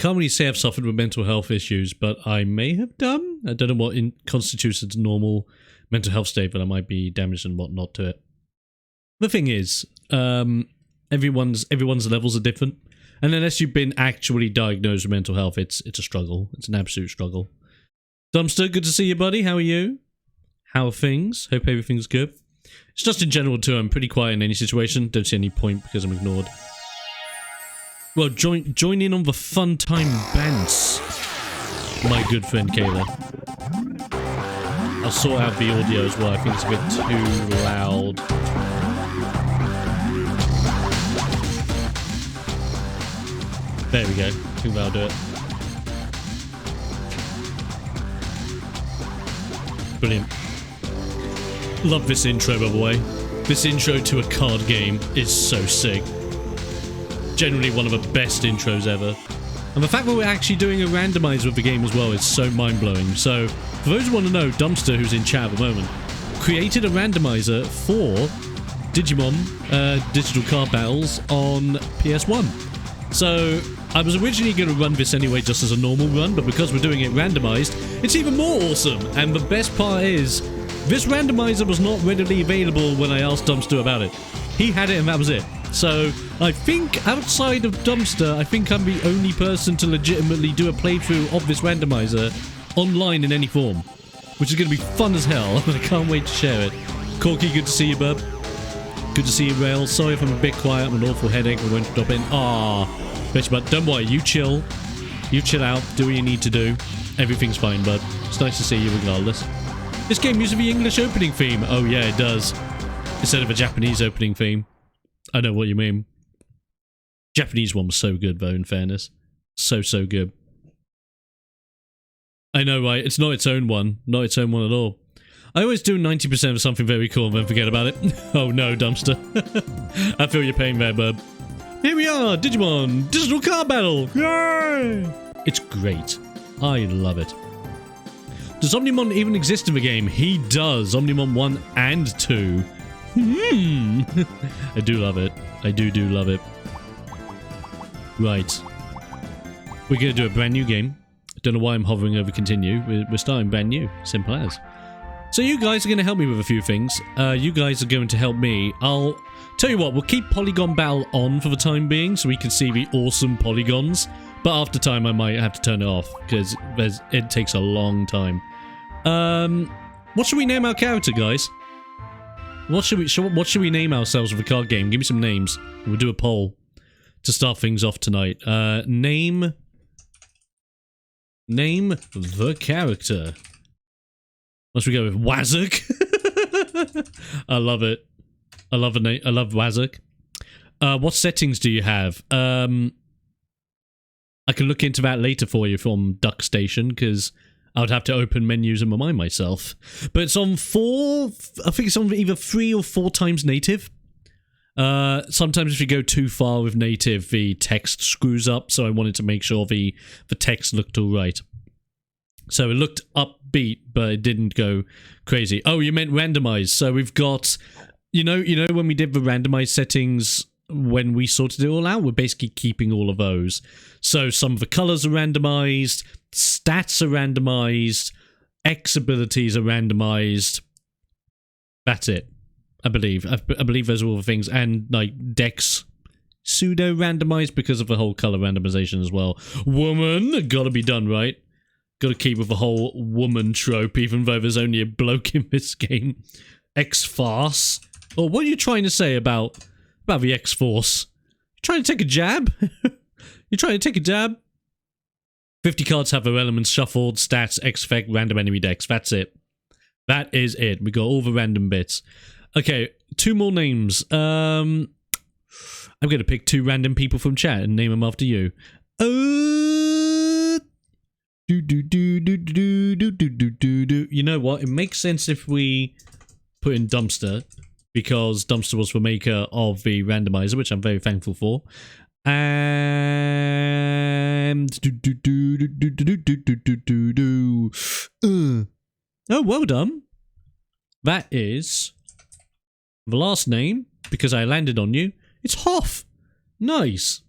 can't really say I've suffered with mental health issues, but I may have done. I don't know what constitutes a normal mental health state, but I might be damaged and whatnot to it. The thing is, everyone's levels are different, and unless you've been actually diagnosed with mental health, it's a struggle. It's an absolute struggle. Dumpster, good to see you, buddy. How are you? How are things? Hope everything's good. It's just in general too, I'm pretty quiet in any situation. Don't see any point because I'm ignored. Well, join in on the fun time bants, my good friend Kayla. I'll sort out the audio as well. I think it's a bit too loud. There we go. I think that'll do it. Brilliant. Love this intro, by the way. This intro to a card game is so sick. Generally one of the best intros ever. And the fact that we're actually doing a randomizer of the game as well is so mind-blowing. So, for those who want to know, Dumpster, who's in chat at the moment, created a randomizer for Digimon Digital Card Battles on PS1. So, I was originally going to run this anyway just as a normal run, but because we're doing it randomized, it's even more awesome. And the best part is, this randomizer was not readily available when I asked Dumpster about it. He had it and that was it. So, I think outside of Dumpster, I think I'm the only person to legitimately do a playthrough of this randomizer online in any form. Which is going to be fun as hell, and I can't wait to share it. Corky, good to see you, bub. Good to see you, Rail. Sorry if I'm a bit quiet, I'm an awful headache, I won't stop in. Bitch, but don't worry, you chill. You chill out, do what you need to do. Everything's fine, bud. It's nice to see you regardless. This game uses the English opening theme. Oh yeah, it does. Instead of a Japanese opening theme. I know what you mean. Japanese one was so good, though, in fairness. So good. I know, right? It's not its own one. Not its own one at all. I always do 90% of something very cool and then forget about it. Oh no, Dumpster. I feel your pain there, bub. Here we are, Digimon Digital Card Battle! Yay! It's great. I love it. Does Omnimon even exist in the game? He does. Omnimon 1 and 2. I do love it. I do love it. Right. We're going to do a brand new game. I don't know why I'm hovering over continue. We're starting brand new. Simple as. So you guys are going to help me with a few things. You guys are going to help me. I'll tell you what, we'll keep Polygon Battle on for the time being so we can see the awesome polygons. But after time I might have to turn it off because it takes a long time. What should we name our character, guys? What should we name ourselves with a card game? Give me some names. We'll do a poll to start things off tonight. Name the character. What should we go with? Wazuk? I love it. I love the name. I love Wazuk. What settings do you have? I can look into that later for you from Duck Station because I would have to open menus in my mind myself. But it's on 4... I think it's on either 3 or 4 times native. Sometimes if you go too far with native, the text screws up, so I wanted to make sure the text looked alright. So it looked upbeat, but it didn't go crazy. Oh, you meant randomized. So we've got... You know when we did the randomized settings when we sorted it all out? We're basically keeping all of those. So some of the colors are randomized, stats are randomized, X abilities are randomized. That's it. I believe. I believe those are all the things. And like Dex pseudo randomized because of the whole color randomization as well. Woman, gotta be done, right? Gotta keep with the whole woman trope, even though there's only a bloke in this game. X-Farce. Or what are you trying to say about the X-Force? You trying to take a jab? You trying to take a jab? 50 cards have their elements shuffled, stats, X-Effect, random enemy decks. That's it. That is it. We got all the random bits. Okay, 2 more names. I'm going to pick 2 random people from chat and name them after you. You know what? It makes sense if we put in Dumpster, because Dumpster was the maker of the randomizer, which I'm very thankful for. And oh, well done. That is the last name, because I landed on you. It's Hoff. Nice.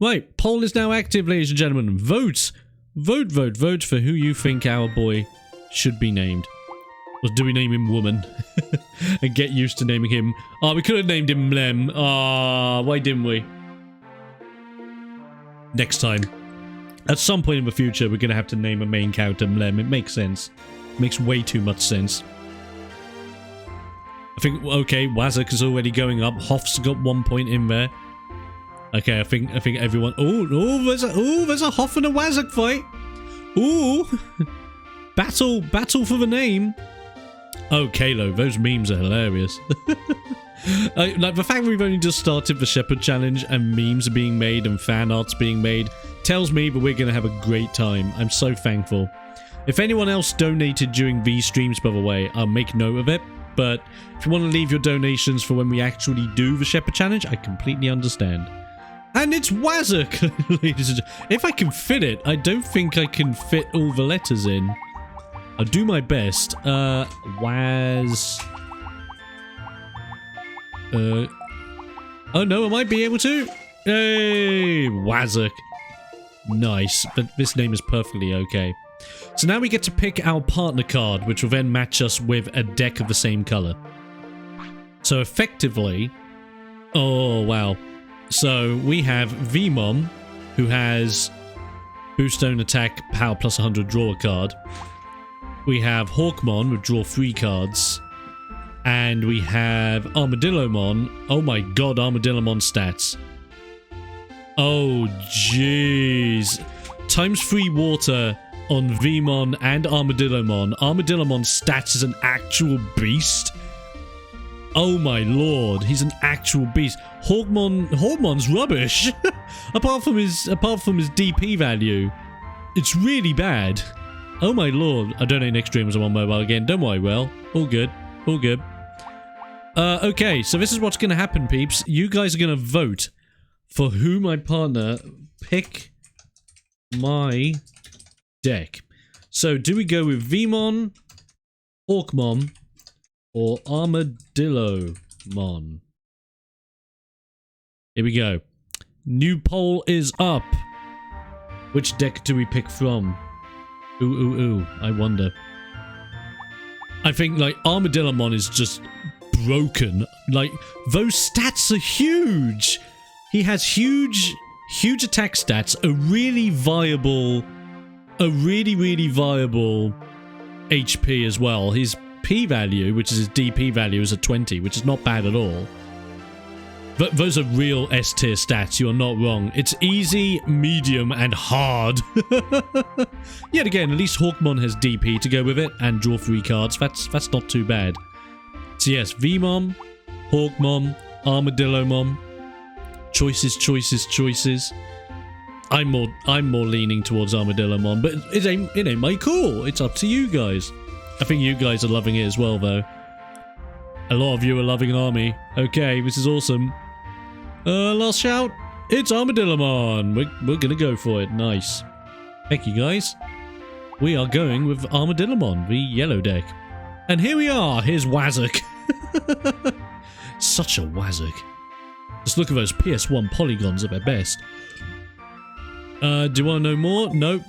Right, poll is now active, ladies and gentlemen. Vote! Vote, vote, vote for who you think our boy should be named. Or do we name him Woman? And get used to naming him... Oh, we could have named him Mlem. Ah, why didn't we? Next time. At some point in the future, we're going to have to name a main character Mlem. It makes sense. It makes way too much sense. I think, okay, Wazak is already going up. Hoff's got 1 point in there. Okay, I think everyone... there's a Hoff and a Wazak fight. Ooh. Battle for the name. Oh, Kalo, those memes are hilarious. Like, the fact that we've only just started the Shepherd Challenge and memes are being made and fan art's being made tells me that we're going to have a great time. I'm so thankful. If anyone else donated during these streams, by the way, I'll make note of it. But if you want to leave your donations for when we actually do the Shepherd Challenge, I completely understand. And it's Wazak, ladies and gentlemen. If I can fit it, I don't think I can fit all the letters in. I'll do my best. Waz... oh no, I might be able to. Hey, Wazak. Nice, but this name is perfectly okay. So now we get to pick our partner card, which will then match us with a deck of the same color. So effectively... Oh, wow. So we have Vmon, who has Boost Own Attack, Power plus 100, draw a card. We have Hawkmon with draw 3 cards. And we have Armadillomon. Oh my god, Armadillomon stats. Oh, jeez. Times 3 water on Vmon and Armadillomon. Armadillomon stats is an actual beast. Oh my lord, he's an actual beast. Hawkmon's rubbish. apart from his DP value. It's really bad. Oh my lord. I donate next stream as I'm on mobile again. Don't worry, well. All good. All good. Okay, so this is what's gonna happen, peeps. You guys are gonna vote for who my partner pick my deck. So, do we go with Vmon, Hawkmon, or Armadillomon? Here we go. New poll is up. Which deck do we pick from? Ooh, I wonder. I think, like, Armadillomon is just broken. Like, those stats are huge. He has huge attack stats, a really viable HP as well. His P value, which is his DP value, is a 20, which is not bad at all. But those are real S-tier stats, you are not wrong. It's easy, medium, and hard. Yet again, at least Hawkmon has DP to go with it, and draw 3 cards. That's not too bad. So yes, Vmon, Hawkmon, Armadillomon. Choices. I'm more leaning towards Armadillomon, but it ain't my call. It's up to you guys. I think you guys are loving it as well, though. A lot of you are loving Army. Okay, this is awesome. Last shout. It's Armadillomon. We're gonna go for it. Nice. Thank you, guys. We are going with Armadillomon, the yellow deck. And here we are. Here's Wazak. Such a Wazak. Just look at those PS1 polygons at their best. Do you want to know more? Nope.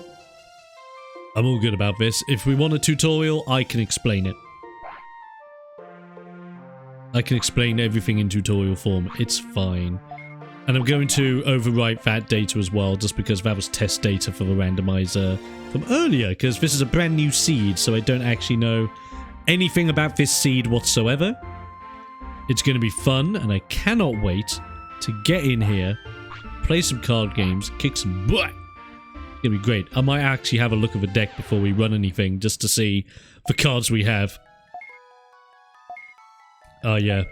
I'm all good about this. If we want a tutorial, I can explain it. I can explain everything in tutorial form. It's fine. And I'm going to overwrite that data as well, just because that was test data for the randomizer from earlier, because this is a brand new seed, so I don't actually know anything about this seed whatsoever. It's going to be fun, and I cannot wait to get in here, play some card games, kick some butt. It's going to be great. I might actually have a look at the deck before we run anything, just to see the cards we have. Oh, yeah.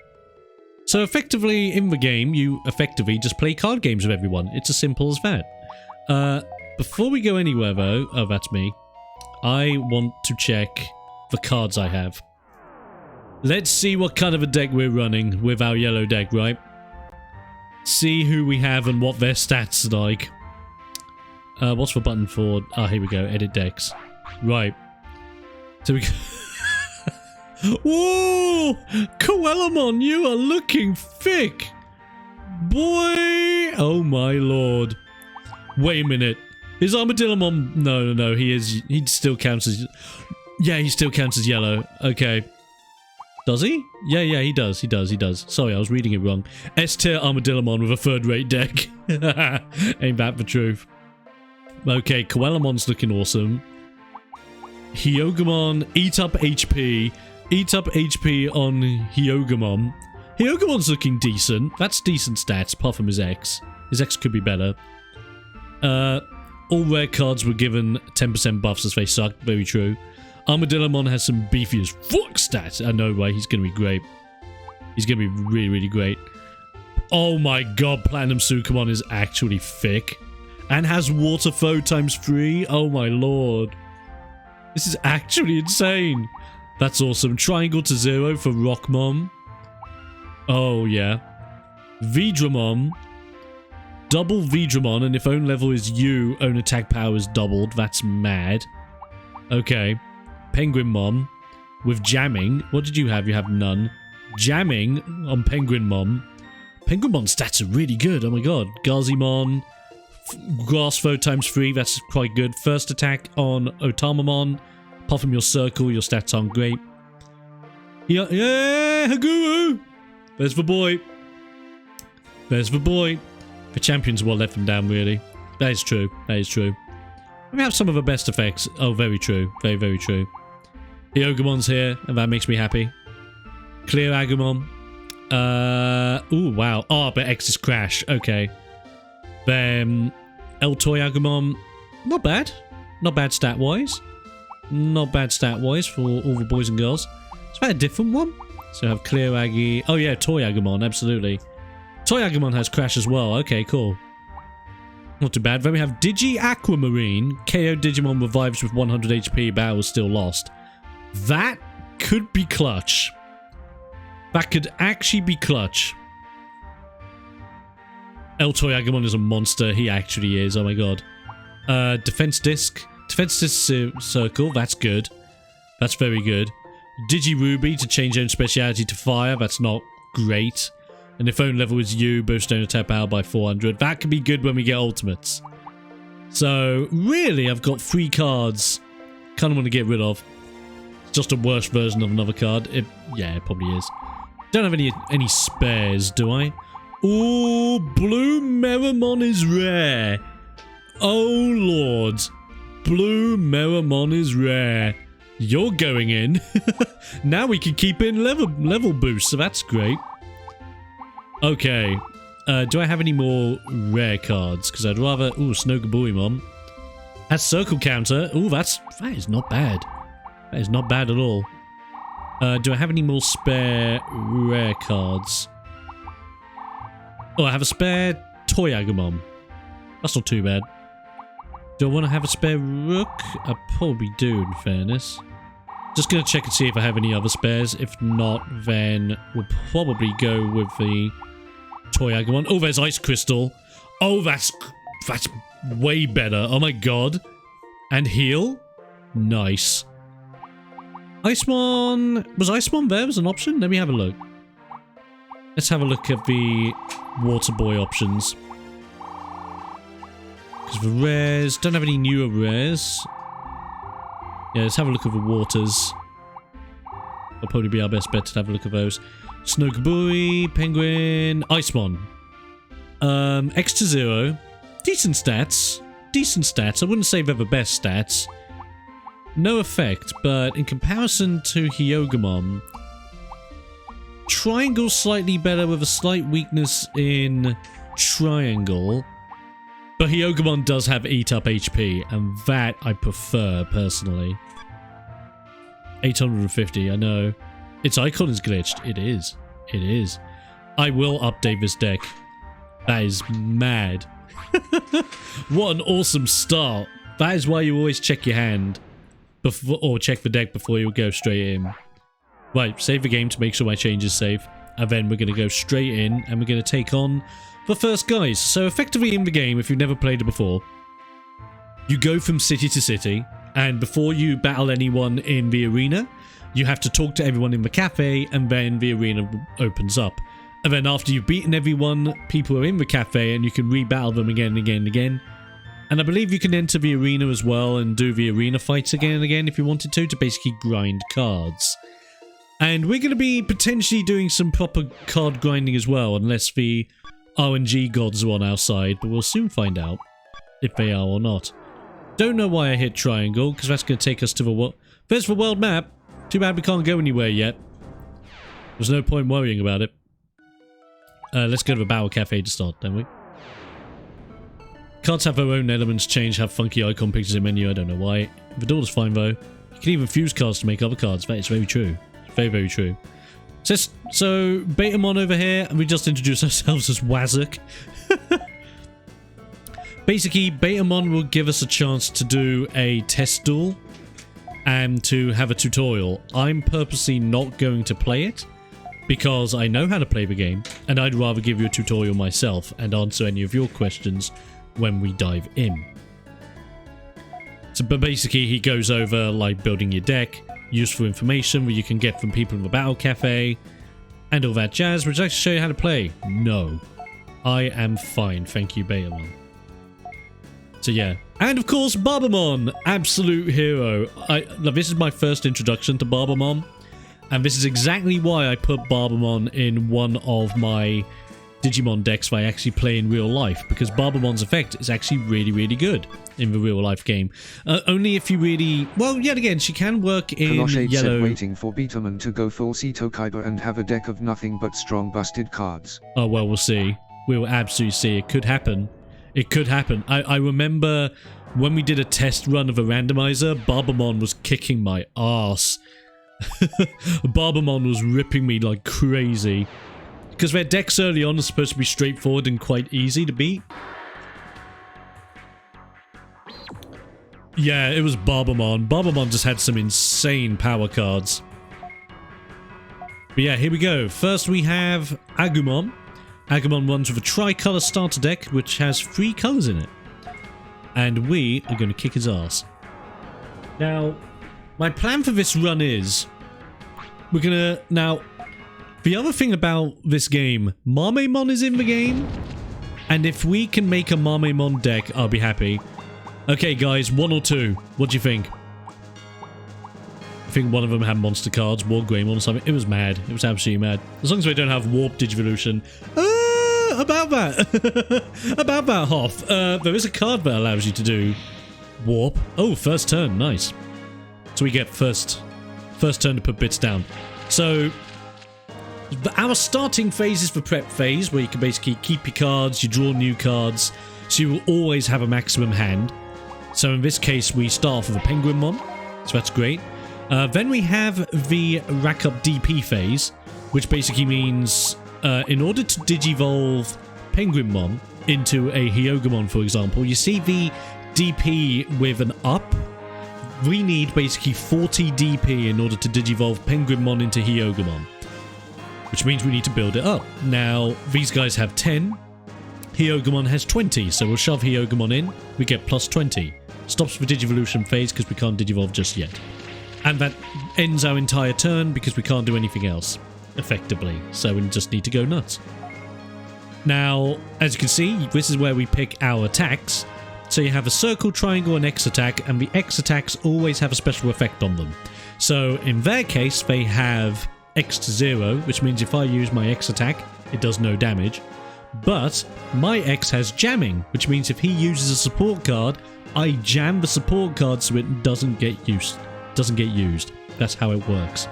So effectively, in the game, you effectively just play card games with everyone. It's as simple as that. Before we go anywhere, though... Oh, that's me. I want to check the cards I have. Let's see what kind of a deck we're running with our yellow deck, right? See who we have and what their stats are like. What's the button for... Ah, here we go. Edit decks. Right. So we... Whoa! You are looking thick! Boy! Oh my lord. Wait a minute. Is Armadillomon... No. He still counts as... Yeah, he still counts as yellow. Okay. Does he? Yeah, he does. He does. Sorry, I was reading it wrong. S-tier Armadillomon with a third-rate deck. Ain't that the truth. Okay, Coelamon's looking awesome. Hyogamon, eat up HP. Eat up HP on Hyogamon. Hyogamon's looking decent. That's decent stats, apart from his X. His X could be better. All rare cards were given 10% buffs as they suck. Very true. Armadillomon has some beefy as fuck stats. I know, right? He's gonna be great. He's gonna be really, really great. Oh my god, Platinum Sukamon is actually thick. And has Water Foe ×3. Oh my lord. This is actually insane. That's awesome. Triangle to 0 for Rockmon. Oh yeah. Vidramon. Double Vidramon, and if own level is U, own attack power is doubled. That's mad. Okay. Penguinmon. With jamming. What did you have? You have none. Jamming on Penguinmon. Penguinmon stats are really good. Oh my god. Gazimon. Grass Foe ×3. That's quite good. First attack on Otamamon. Apart from your circle, your stats aren't great. Yeah, Haguru! There's the boy. There's the boy. The champions will let them down, really. That is true. That is true. We have some of the best effects. Oh, very true. Very, very true. Hyogamon's here, and that makes me happy. Clear Agumon. Ooh, wow. Oh, but X is Crash. Okay. Then Toy Agumon. Not bad. Not bad stat-wise. Not bad stat-wise for all the boys and girls. Is that a different one? So I have Clear Aggie. Oh yeah, Toy Agumon, absolutely. Toy Agumon has Crash as well. Okay, cool. Not too bad. Then we have Digi Aquamarine. KO Digimon revives with 100 HP. Battle is still lost. That could be clutch. That could actually be clutch. Toy Agumon is a monster. He actually is. Oh my god. Defense Disc. Defense Disc Circle. That's good. That's very good. Digi Ruby to change own speciality to fire. That's not great. And if own level is U, boost own attack power by 400. That could be good when we get ultimates. So, really, I've got 3 cards. Kind of want to get rid of. It's just a worse version of another card. Yeah, it probably is. Don't have any spares, do I? Ooh, Blue Meramon is rare. Oh, lord. Blue Meramon is rare. You're going in. Now we can keep in level boost, so that's great. Okay. Do I have any more rare cards? Because I'd rather... Ooh, Snogabuimon. Has circle counter. Ooh, that is not bad. That is not bad at all. Do I have any more spare rare cards? Oh, I have a spare Toy Agumon. That's not too bad. Do I want to have a spare Rook? I probably do, in fairness. Just going to check and see if I have any other spares. If not, then we'll probably go with the Toy Agumon. Oh, there's Ice Crystal. Oh, that's way better. Oh my god. And heal? Nice. Icemon... Was Icemon there as an option? Let me have a look. Let's have a look at the Water Boy options. Because the rares... Don't have any newer rares. Yeah, let's have a look at the waters. That'll probably be our best bet to have a look at those. Snowkabui, Penguin, Icemon. X to 0. Decent stats. Decent stats. I wouldn't say they're the best stats. No effect, but in comparison to Hyogamon, Triangle's slightly better with a slight weakness in Triangle. But Hyogamon does have Eat Up HP, and that I prefer, personally. 850, I know. Its icon is glitched. It is. It is. I will update this deck. That is mad. What an awesome start. That is why you always check your hand. Or check the deck before you go straight in. Right, save the game to make sure my change is safe. And then we're going to go straight in, and we're going to take on the first guys. So effectively in the game, if you've never played it before, you go from city to city, and before you battle anyone in the arena, you have to talk to everyone in the cafe, and then the arena opens up. And then after you've beaten everyone, people are in the cafe, and you can re-battle them again and again and again. And I believe you can enter the arena as well and do the arena fights again and again if you wanted to basically grind cards. And we're going to be potentially doing some proper card grinding as well, unless the RNG gods are on our side, but we'll soon find out if they are or not. Don't know why I hit triangle, because that's going to take us to the world. There's the world map. Too bad we can't go anywhere yet. There's no point worrying about it. Let's go to the Battle Cafe to start, don't we? Cards have their own elements change, have funky icon pictures in menu, I don't know why. The door's fine though. You can even fuse cards to make other cards, that is very true. Very, very true. So Babamon over here, and we just introduced ourselves as Wazak. Basically, Babamon will give us a chance to do a test duel and to have a tutorial. I'm purposely not going to play it because I know how to play the game, and I'd rather give you a tutorial myself and answer any of your questions when we dive in. So, but basically, he goes over like building your deck, useful information that you can get from people in the Battle Cafe, and all that jazz. Would you like to show you how to play? No. I am fine, thank you, Babamon. So yeah. And of course, Babamon! Absolute hero. This is my first introduction to Babamon, and this is exactly why I put Babamon in one of my Digimon decks that I actually play in real life, because Babamon's effect is actually really, really good in the real life game. Only if you really... Well, yet again, she can work in yellow... waiting for Babamon to go full Seto Kaiba and have a deck of nothing but strong busted cards. Oh, well, we'll see. We will absolutely see. It could happen. It could happen. I remember when we did a test run of a randomizer, Babamon was kicking my ass. Babamon was ripping me like crazy. Because their decks early on are supposed to be straightforward and quite easy to beat. Yeah, it was Babamon. Babamon just had some insane power cards. But yeah, here we go. First we have Agumon. Agumon runs with a tri-color starter deck, which has 3 colors in it. And we are going to kick his ass. Now, my plan for this run is... We're going to... Now... The other thing about this game, Mamemon is in the game, and if we can make a Mamemon deck, I'll be happy. Okay, guys, 1 or 2. What do you think? I think one of them had monster cards, War Greymon or something. It was mad. It was absolutely mad. As long as we don't have Warp Digivolution. About that. About that, Hoff. There is a card that allows you to do Warp. Oh, first turn. Nice. So we get first turn to put bits down. So... Our starting phase is the prep phase, where you can basically keep your cards, you draw new cards, so you will always have a maximum hand. So in this case, we start off with a Penguinmon, so that's great. Then we have the rack up DP phase, which basically means in order to digivolve Penguinmon into a Hyogomon, for example, you see the DP with an up? We need basically 40 DP in order to digivolve Penguinmon into Hyogomon. Which means we need to build it up. Now, these guys have 10. Hyogomon has 20, so we'll shove Hyogomon in. We get plus 20. Stops the Digivolution phase because we can't Digivolve just yet. And that ends our entire turn because we can't do anything else, effectively. So we just need to go nuts. Now, as you can see, this is where we pick our attacks. So you have a circle, triangle, and X attack, and the X attacks always have a special effect on them. So in their case, they have... X to 0, which means if I use my X attack, it does no damage. But my X has jamming, which means if he uses a support card, I jam the support card so it doesn't get used. That's how it works.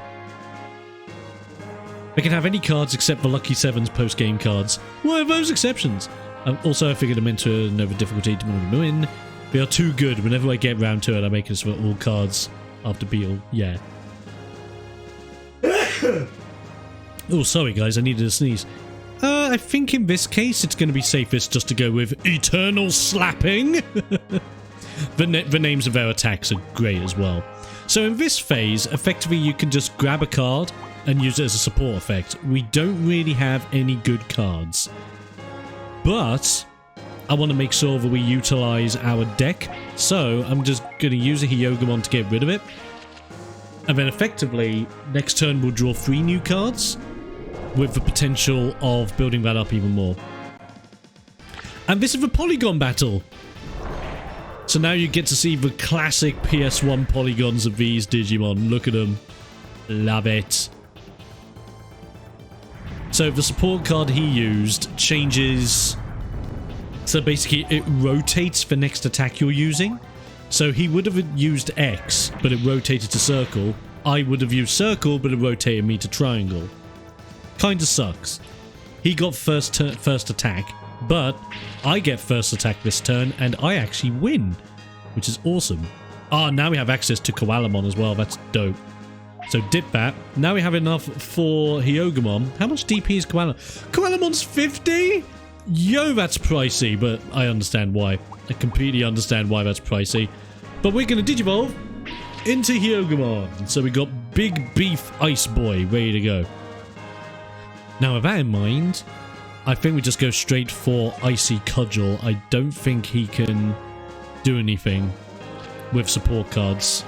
They can have any cards except the Lucky Sevens post-game cards. What are those exceptions? Also, I figured I meant to know the difficulty to win. They are too good. Whenever I get round to it, I make it so all cards after Beetle. Yeah. Oh, sorry guys, I needed a sneeze. I think in this case it's going to be safest just to go with Eternal Slapping. The names of their attacks are great as well. So in this phase, effectively you can just grab a card and use it as a support effect. We don't really have any good cards. But I want to make sure that we utilize our deck. So I'm just going to use a Hyogomon to get rid of it. And then effectively, next turn we'll draw 3 new cards with the potential of building that up even more. And this is the Polygon Battle. So now you get to see the classic PS1 polygons of these Digimon. Look at them. Love it. So the support card he used changes... So basically it rotates the next attack you're using. So he would have used X, but it rotated to circle. I would have used circle, but it rotated me to triangle. Kinda sucks. He got first attack, but I get first attack this turn, and I actually win, which is awesome. Ah, now we have access to Koalamon as well. That's dope. So dip that. Now we have enough for Hyogomon. How much DP is Koalamon? Koalamon's 50? Yo, that's pricey, but I understand why. I completely understand why that's pricey. But we're going to Digivolve into Hyogomon. So we got Big Beef Ice Boy ready to go. Now with that in mind, I think we just go straight for Icy Cudgel. I don't think he can do anything with support cards.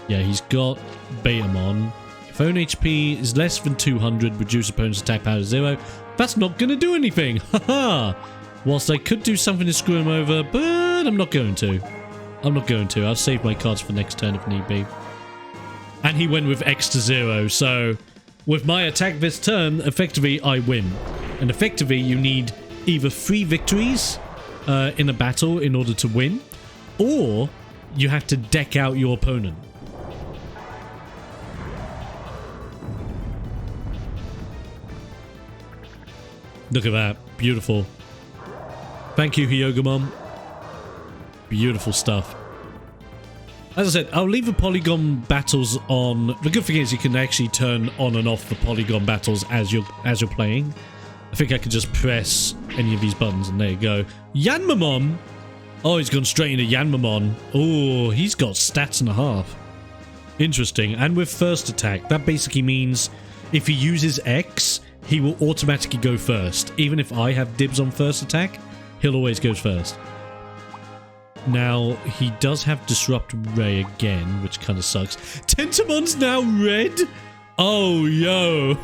Yeah, he's got Babamon. If own HP is less than 200, reduce opponent's attack power to 0. That's not going to do anything. Haha. Whilst I could do something to screw him over, but I'm not going to. I'm not going to. I'll save my cards for next turn if need be. And he went with X to 0, so with my attack this turn, effectively I win. And effectively you need either 3 victories in a battle in order to win, or you have to deck out your opponent. Look at that. Beautiful. Thank you, Hyogomon. Beautiful stuff. As I said, I'll leave the polygon battles on. The good thing is you can actually turn on and off the polygon battles as you're playing. I think I could just press any of these buttons and there you go. Yanmamon! Oh, he's gone straight into Yanmamon. Oh, he's got stats and a half. Interesting. And with first attack, that basically means if he uses X, he will automatically go first. Even if I have dibs on first attack, he'll always go first. Now, he does have Disrupt Ray again, which kind of sucks. Tentamon's now red? Oh, yo.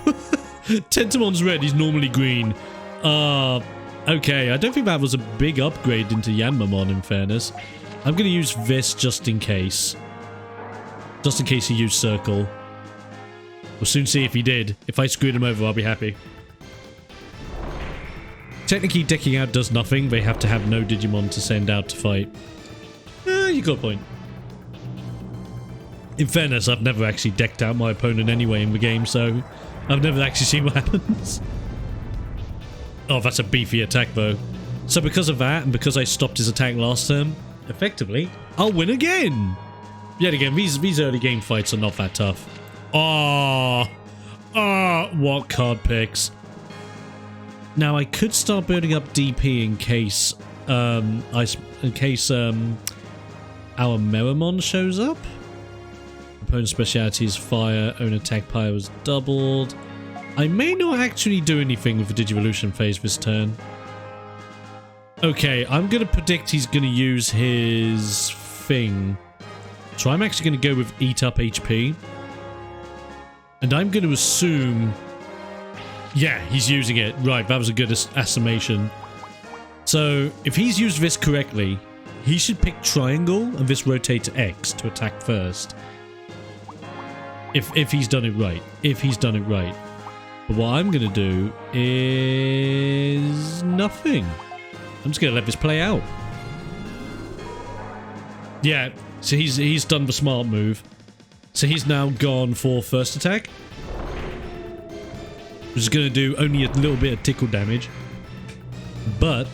Tentamon's red, he's normally green. Okay, I don't think that was a big upgrade into Yanmamon, in fairness. I'm going to use this just in case. Just in case he used Circle. We'll soon see if he did. If I screwed him over, I'll be happy. Technically, decking out does nothing. They have to have no Digimon to send out to fight. You got a point. In fairness, I've never actually decked out my opponent anyway in the game, so I've never actually seen what happens. Oh, that's a beefy attack, though. So because of that, and because I stopped his attack last turn, effectively, I'll win again! Yet again, these early game fights are not that tough. Oh, what card picks. Now I could start building up DP in case our Meramon shows up. Opponent's speciality is fire, own attack power is doubled. I may not actually do anything with the Digivolution phase this turn. Okay, I'm going to predict he's going to use his thing. So I'm actually going to go with Eat Up HP. And I'm going to assume... Yeah, he's using it. Right, that was a good estimation. So, if he's used this correctly, he should pick Triangle, and this rotates X to attack first. If he's done it right. If he's done it right. But what I'm going to do is... nothing. I'm just going to let this play out. Yeah, so he's done the smart move. So he's now gone for first attack. Which is going to do only a little bit of tickle damage. But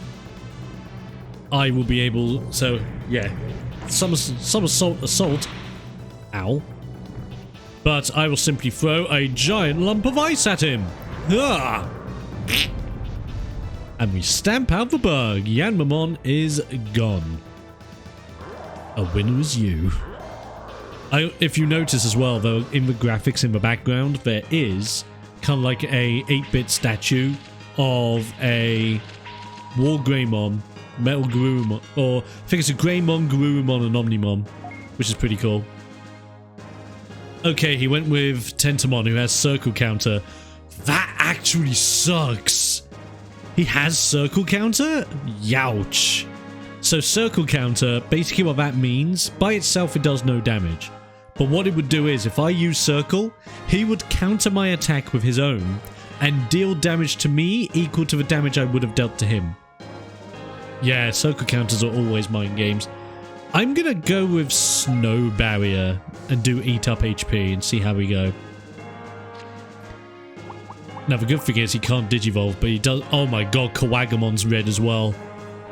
I will be able... So, yeah. Some assault. Ow. But I will simply throw a giant lump of ice at him. Ah! And we stamp out the bug. Yanmamon is gone. A winner is you. If you notice as well, though, in the graphics in the background, there is kind of like a 8-bit statue of a War Greymon, Metal Garurumon, or I think it's a Greymon, Garurumon, and Omnimon, which is pretty cool. Okay, he went with Tentamon, who has Circle Counter. That actually sucks. He has Circle Counter? Youch. So circle counter, basically what that means, by itself it does no damage. But what it would do is, if I use circle, he would counter my attack with his own and deal damage to me equal to the damage I would have dealt to him. Yeah, circle counters are always mind games. I'm gonna go with Snow Barrier and do Eat Up HP and see how we go. Now the good thing is he can't Digivolve, but he does... Oh my god, Coagamon's red as well.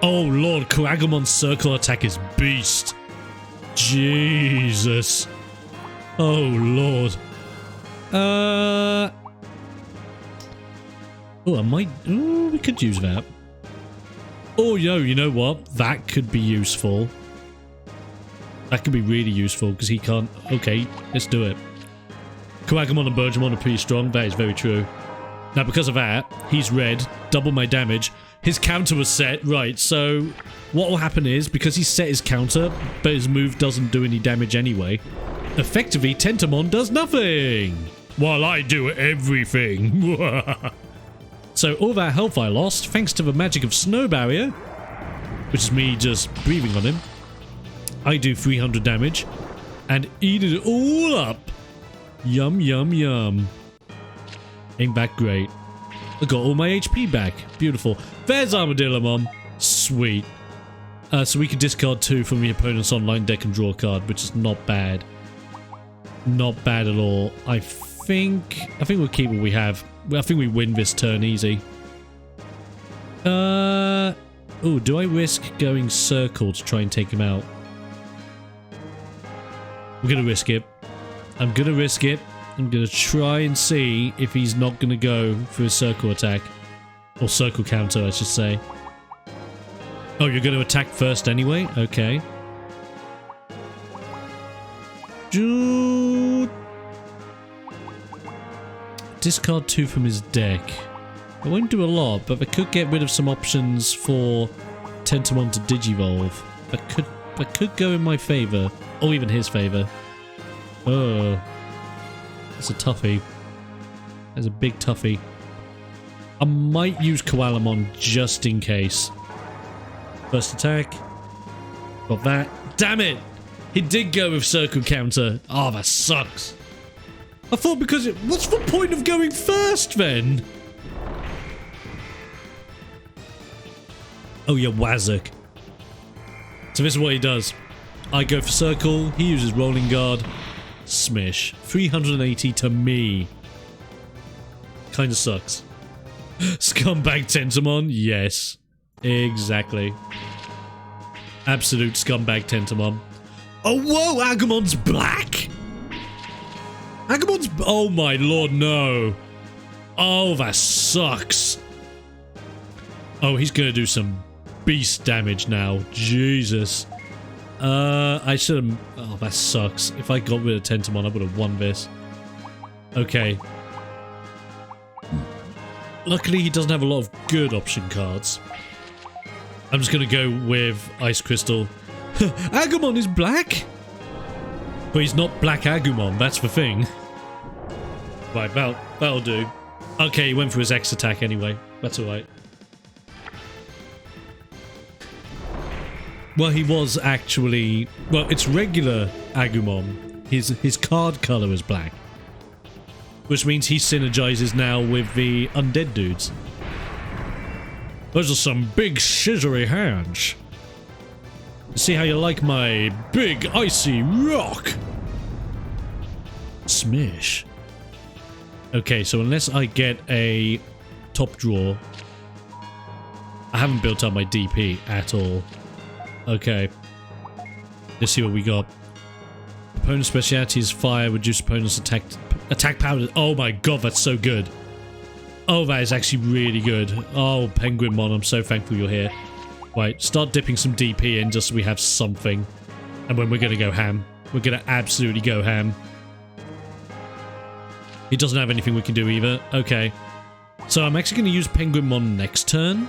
Oh lord, Coagamon's circle attack is beast. Jesus. Oh lord. Oh, I might... Oh, we could use that. Oh, yo, you know what? That could be useful. That could be really useful, because he can't... Okay, let's do it. Coagamon and Bergamon are pretty strong. That is very true. Now, because of that, he's red. Double my damage. His counter was set. Right, so... What will happen is, because he set his counter, but his move doesn't do any damage anyway, effectively, Tentomon does nothing! While I do everything. So all that health I lost, thanks to the magic of Snow Barrier, which is me just breathing on him, I do 300 damage and eat it all up. Yum, yum, yum. Ain't that great? I got all my HP back. Beautiful. There's Armadillomon. Sweet. So we can discard 2 from the opponent's online deck and draw a card, which is not bad. Not bad at all. I think we'll keep what we have. I think we win this turn easy. Oh, do I risk going circle to try and take him out? I'm gonna risk it. I'm gonna risk it. I'm gonna try and see if he's not gonna go for a circle attack. Or circle counter, I should say. Oh, you're gonna attack first anyway? Okay. Discard 2 from his deck. It won't do a lot, but they could get rid of some options for Tentomon to Digivolve. That could go in my favour. Or even his favour. Oh. That's a toughie. That's a big toughie. I might use Koalamon just in case. First attack. Got that. Damn it! He did go with circle counter. Oh, that sucks. I thought because it... What's the point of going first, then? Oh, yeah, Wazzock. So this is what he does. I go for circle. He uses rolling guard. Smish. 380 to me. Kinda sucks. Scumbag Tentomon? Yes. Exactly. Absolute scumbag Tentomon. Oh, whoa! Agumon's black! Agumon's... Oh my lord, no. Oh, that sucks. Oh, he's gonna do some beast damage now. Jesus. I should have... Oh, that sucks. If I got rid of Tentomon, I would have won this. Okay. Luckily, he doesn't have a lot of good option cards. I'm just gonna go with Ice Crystal. Agumon is black? But he's not Black Agumon, that's the thing. Right, that'll do. Okay, he went for his X attack anyway. That's alright. Well, he was actually... Well, it's regular Agumon. His card color is black. Which means he synergizes now with the undead dudes. Those are some big scissory hands. See how you like my big icy rock? Smish. Okay, so unless I get a top draw, I haven't built up my DP at all. Okay. Let's see what we got. Opponent's speciality is fire, reduce opponent's attack power. Oh my god, that's so good. Oh, that is actually really good. Oh, Penguinmon, I'm so thankful you're here. Right, start dipping some DP in just so we have something. And when we're gonna go ham. We're gonna absolutely go ham. He doesn't have anything we can do either. Okay. So I'm actually gonna use Penguinmon next turn.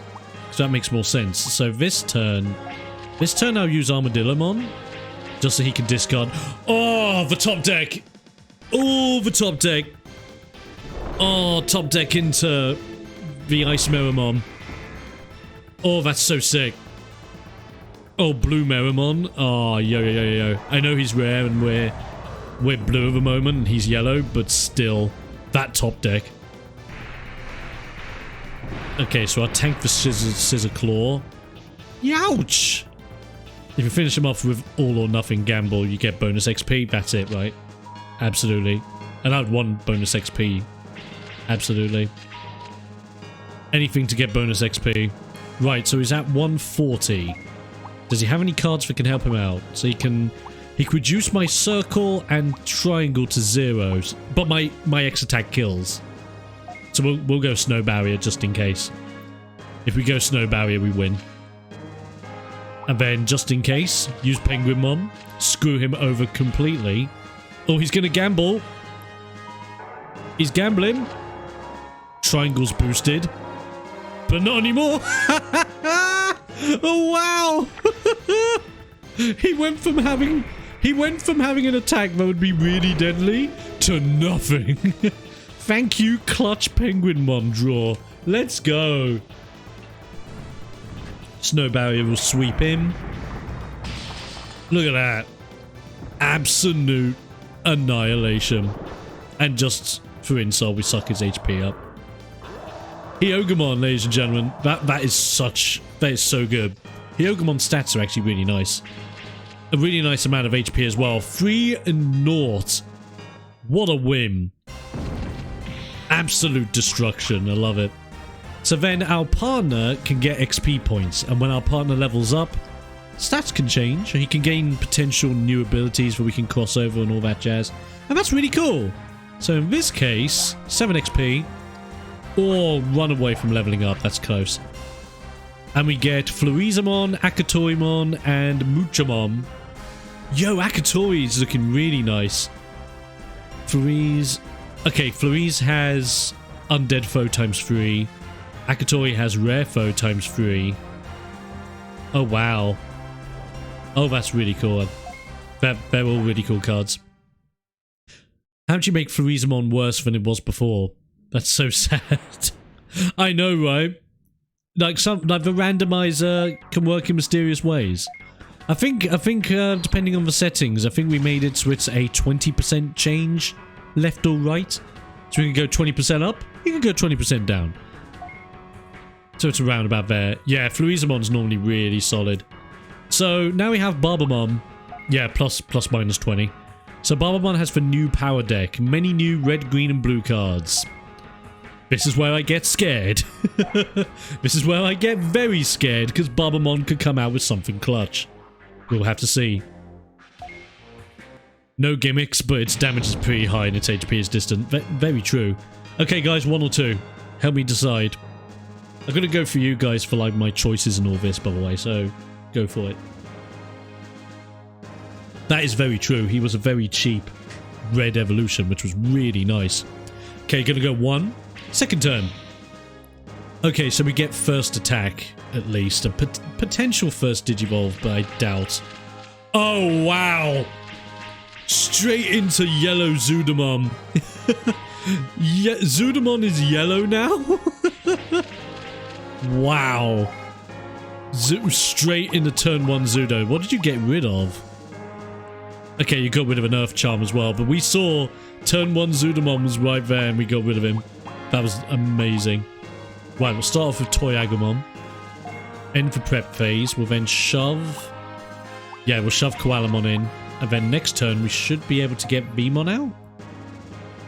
So that makes more sense. So this turn I'll use Armadillomon. Just so he can discard. Oh, the top deck! Oh, the top deck! Oh, top deck into the Ice Mirrormon. Oh, that's so sick. Oh, blue Meramon. Oh, yo. I know he's rare and we're blue at the moment and he's yellow, but still, that top deck. Okay, so I'll tank the Scissor Claw. Youch! If you finish him off with all or nothing gamble, you get bonus XP. That's it, right? Absolutely. And I'd want bonus XP. Absolutely. Anything to get bonus XP. Right, so he's at 140. Does he have any cards that can help him out? So he can reduce my circle and triangle to zeros, but my X attack kills. So we'll go Snow Barrier just in case. If we go Snow Barrier, we win. And then just in case, use Penguinmon, screw him over completely. Oh, he's gonna gamble. He's gambling. Triangle's boosted, but not anymore. Oh wow! He went from having an attack that would be really deadly to nothing. Thank you, Clutch Penguinmon draw. Let's go. Snow Barrier will sweep in. Look at that. Absolute annihilation. And just for insult, we suck his HP up. Hyogamon, ladies and gentlemen. That is so good. Hyogamon's stats are actually really nice. A really nice amount of HP as well. 3 and 0. What a win. Absolute destruction. I love it. So then our partner can get XP points, and when our partner levels up, stats can change. He can gain potential new abilities where we can cross over and all that jazz. And that's really cool. So in this case, 7 XP, or run away from leveling up. That's close. And we get Florizamon, Akatorimon, and Muchamon. Yo, Akatori is looking really nice. Floriz... Okay, Floriz has Undead Foe ×3. Akatori has Rare Foe ×3. Oh, wow. Oh, that's really cool. They're all really cool cards. How'd you make Florizamon worse than it was before? That's so sad. I know, right? Like the randomizer can work in mysterious ways. I think depending on the settings, I think we made it so it's a 20% change left or right. So we can go 20% up, you can go 20% down. So it's around about there. Yeah, Florizzamon's normally really solid. So now we have Babamon. Yeah, plus minus 20. So Babamon has the new power deck. Many new red, green, and blue cards. This is where I get scared. This is where I get very scared, because Babamon could come out with something clutch. We'll have to see. No gimmicks, but its damage is pretty high and its HP is distant. Very true. Okay, guys, 1 or 2. Help me decide. I'm going to go for you guys for like my choices and all this, by the way, so go for it. That is very true. He was a very cheap red evolution, which was really nice. Okay, gonna go 1. Second turn. Okay, so we get first attack, at least. A potential first Digivolve, but I doubt. Oh, wow! Straight into yellow Zudamon. Yeah, Zudamon is yellow now? Wow. Straight into turn 1 Zudo. What did you get rid of? Okay, you got rid of an Earth Charm as well, but we saw turn 1 Zudamon was right there and we got rid of him. That was amazing. Right, we'll start off with Toyagumon. End for prep phase. We'll then shove... Yeah, we'll shove Koalamon in. And then next turn, we should be able to get Beamon out.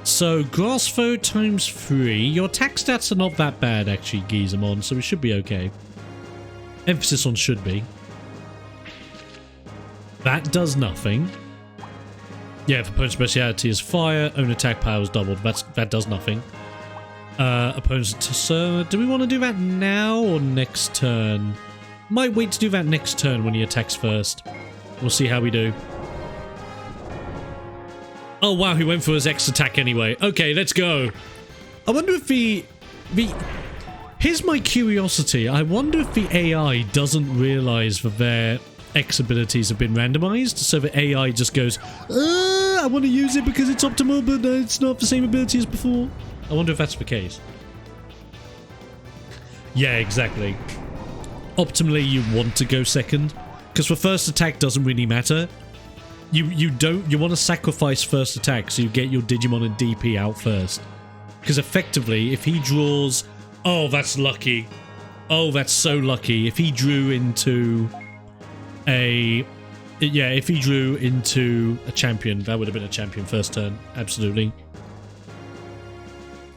So, Grass Foe ×3. Your attack stats are not that bad, actually, Gizamon, so we should be okay. Emphasis on should be. That does nothing. Yeah, if opponent's speciality is fire, own attack power is doubled. That does nothing. Opponent's... So, do we want to do that now or next turn? Might wait to do that next turn when he attacks first. We'll see how we do. Oh wow, he went for his X attack anyway. Okay, let's go. I wonder if here's my curiosity. I wonder if the AI doesn't realize that their X abilities have been randomized, so the AI just goes, I want to use it because it's optimal, but it's not the same ability as before. I wonder if that's the case. Yeah, exactly. Optimally, you want to go second, Because for first attack doesn't really matter. You want to sacrifice first attack so you get your Digimon and DP out first. Because effectively, if he draws... Oh, that's lucky. Oh, that's so lucky. If he drew into a... Yeah, if he drew into a champion, that would have been a champion first turn. Absolutely.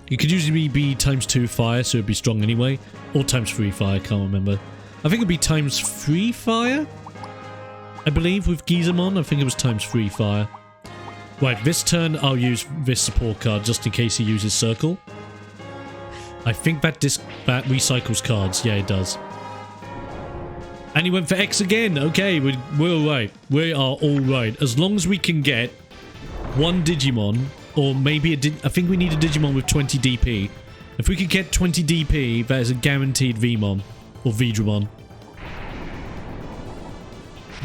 You could usually be ×2 fire, so it'd be strong anyway. Or ×3 fire, I can't remember. I think it'd be ×3 fire? I believe with Gizamon, I think it was ×3 fire. Right, this turn I'll use this support card just in case he uses Circle. I think that recycles cards. Yeah, it does. And he went for X again. Okay, we're alright. We are alright. As long as we can get one Digimon, or maybe I think we need a Digimon with 20 DP. If we could get 20 DP, that is a guaranteed Vmon. Or Vidramon.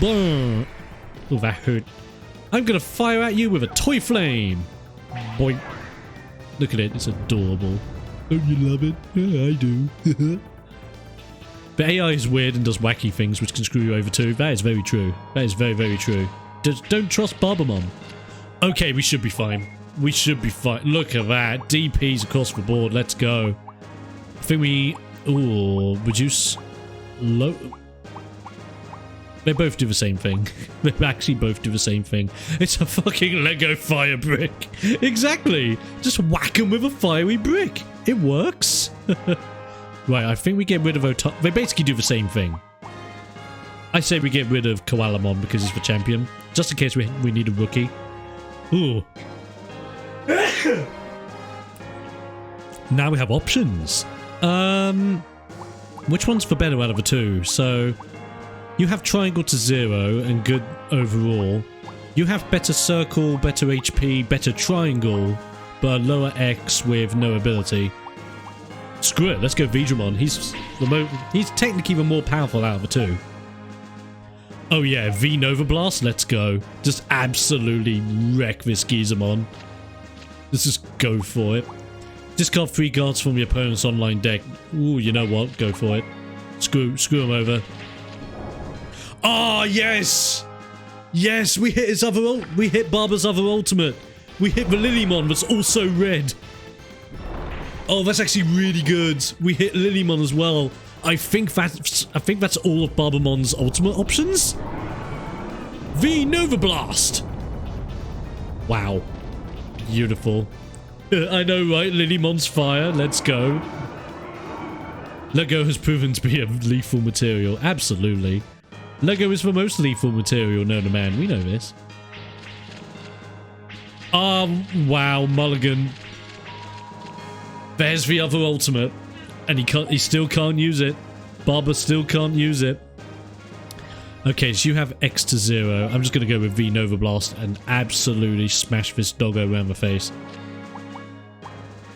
Boom! Oh, that hurt. I'm gonna fire at you with a toy flame! Boy. Look at it, it's adorable. Don't you love it? Yeah, I do. The AI is weird and does wacky things which can screw you over too. That is very true. That is very, very true. Just don't trust Babamon. Okay, we should be fine. We should be fine. Look at that. DPs across the board. Let's go. I think we... Ooh, reduce... Low... They both do the same thing. They actually both do the same thing. It's a fucking Lego fire brick. Exactly. Just whack them with a fiery brick. It works. Right, I think we get rid of Ota... They basically do the same thing. I say we get rid of Koalamon because he's the champion. Just in case we need a rookie. Ooh. Now we have options. Which one's for better out of the two? So... You have triangle to 0 and good overall. You have better circle, better HP, better triangle, but lower X with no ability. Screw it, let's go Vidramon. He's technically the more powerful out of the two. Oh yeah, V Nova Blast, let's go. Just absolutely wreck this Gizamon. Let's just go for it. Discard 3 cards from your opponent's online deck. Ooh, you know what? Go for it. Screw him over. Oh, yes! Yes, we hit we hit Barber's other ultimate. We hit the Lilymon that's also red. Oh, that's actually really good. We hit Lilymon as well. I think that's all of Babamon's ultimate options. V Nova Blast. Wow. Beautiful. I know, right? Lilymon's fire. Let's go. Lego has proven to be a lethal material. Absolutely. Lego is the most lethal material known to man. We know this. Wow, Mulligan. There's the other ultimate. And he still can't use it. Barber still can't use it. Okay, so you have X to 0. I'm just going to go with V Nova Blast and absolutely smash this doggo around the face.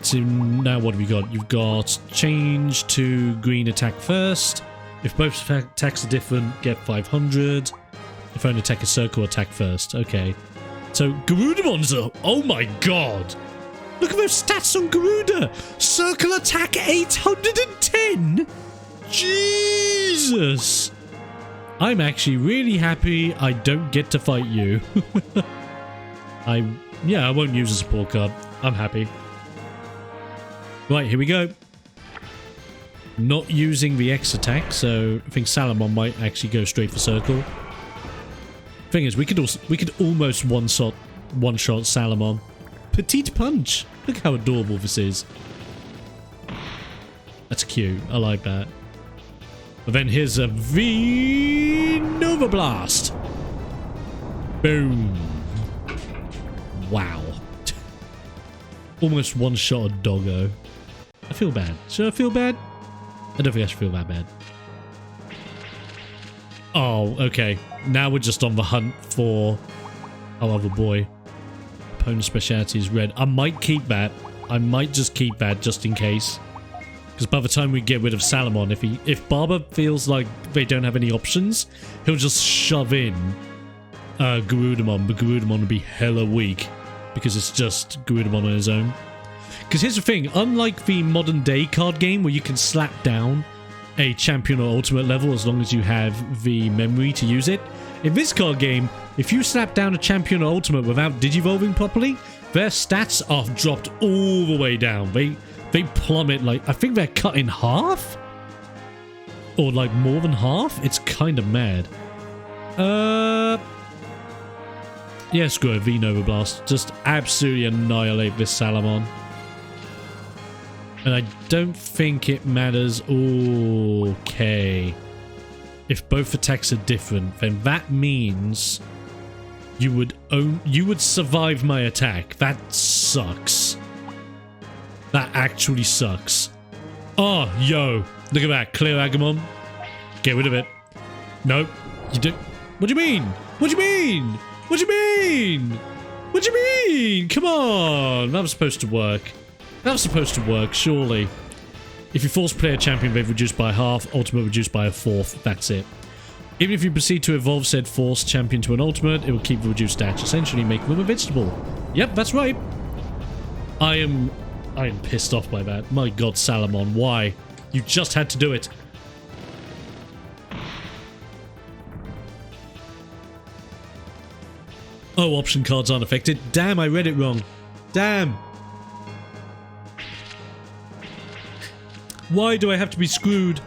So now what have you got? You've got change to green attack first. If both attacks are different, get 500. If only attack is circle, attack first. Okay. So Garudamon's up. Oh my god. Look at those stats on Garuda. Circle attack 810. Jesus. I'm actually really happy I don't get to fight you. I won't use a support card. I'm happy. Right, here we go. Not using the X attack, so I think Salamon might actually go straight for circle. Thing is, we could almost one-shot Salamon. Petite Punch. Look how adorable this is. That's cute. I like that. But then here's a V Nova Blast. Boom. Wow. Almost one-shot a doggo. I feel bad. Should I feel bad? I don't think I should feel that bad. Oh, okay. Now we're just on the hunt for our other boy. Opponent's speciality is red. I might keep that. I might just keep that just in case. Because by the time we get rid of Salamon, if Barber feels like they don't have any options, he'll just shove in Garudamon, but Garudamon will be hella weak because it's just Garudamon on his own. Because here's the thing, unlike the modern day card game where you can slap down a champion or ultimate level as long as you have the memory to use it. In this card game, if you slap down a champion or ultimate without digivolving properly, their stats are dropped all the way down. They plummet, like, I think they're cut in half? Or like more than half? It's kind of mad. Yeah, screw it, V-Nova Blast. Just absolutely annihilate this Salamon. And I don't think it matters. Okay. If both attacks are different, then that means you would survive my attack. That sucks. That actually sucks. Oh, yo. Look at that. Clear Agamon. Get rid of it. Nope. You do. What do you mean? What do you mean? What do you mean? What do you mean? Come on. That was supposed to work. That was supposed to work, surely. If you force player champion, they've reduced by half. Ultimate reduced by a fourth. That's it. Even if you proceed to evolve said force champion to an ultimate, it will keep the reduced stats, essentially making them invincible. Yep, that's right. I am pissed off by that. My god, Salamon, why? You just had to do it. Oh, option cards aren't affected. Damn, I read it wrong. Damn. Why do I have to be screwed?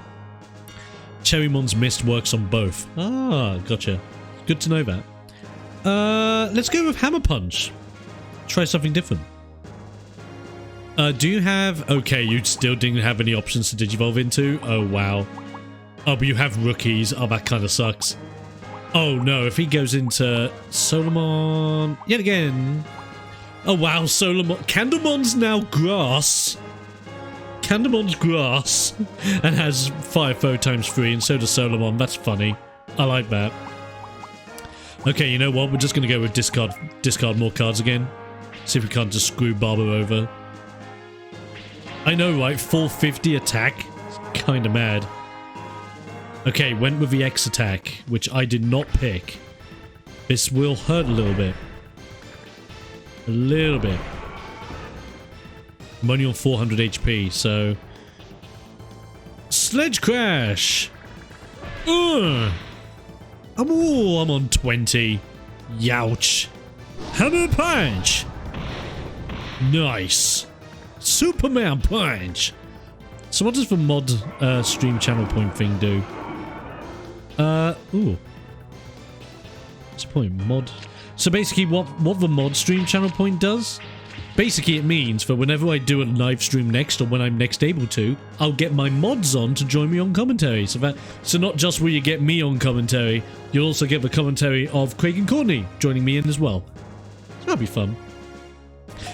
Cherrymon's Mist works on both. Ah, gotcha. Good to know that. Let's go with Hammer Punch. Try something different. Do you have... Okay, you still didn't have any options to digivolve into? Oh, wow. Oh, but you have rookies. Oh, that kind of sucks. Oh, no. If he goes into Solomon... Yet again. Oh, wow. Solomon... Candlemon's now grass. Candamon's grass and has 5 foe times 3, and so does Solomon. That's funny. I like that. Okay, you know what? We're just going to go with discard more cards again. See if we can't just screw Barber over. I know, right? 450 attack? Kind of mad. Okay, went with the X attack, which I did not pick. This will hurt a little bit. A little bit. I'm only on 400 HP, so... Sledge Crash! I'm on 20. Youch. Hammer Punch! Nice. Superman Punch! So what does the mod stream channel point thing do? Ooh. What's the point? Mod... So basically what the mod stream channel point does... Basically, it means that whenever I do a live stream next, or when I'm next able to, I'll get my mods on to join me on commentary. So not just will you get me on commentary, you'll also get the commentary of Craig and Courtney joining me in as well. So that'll be fun.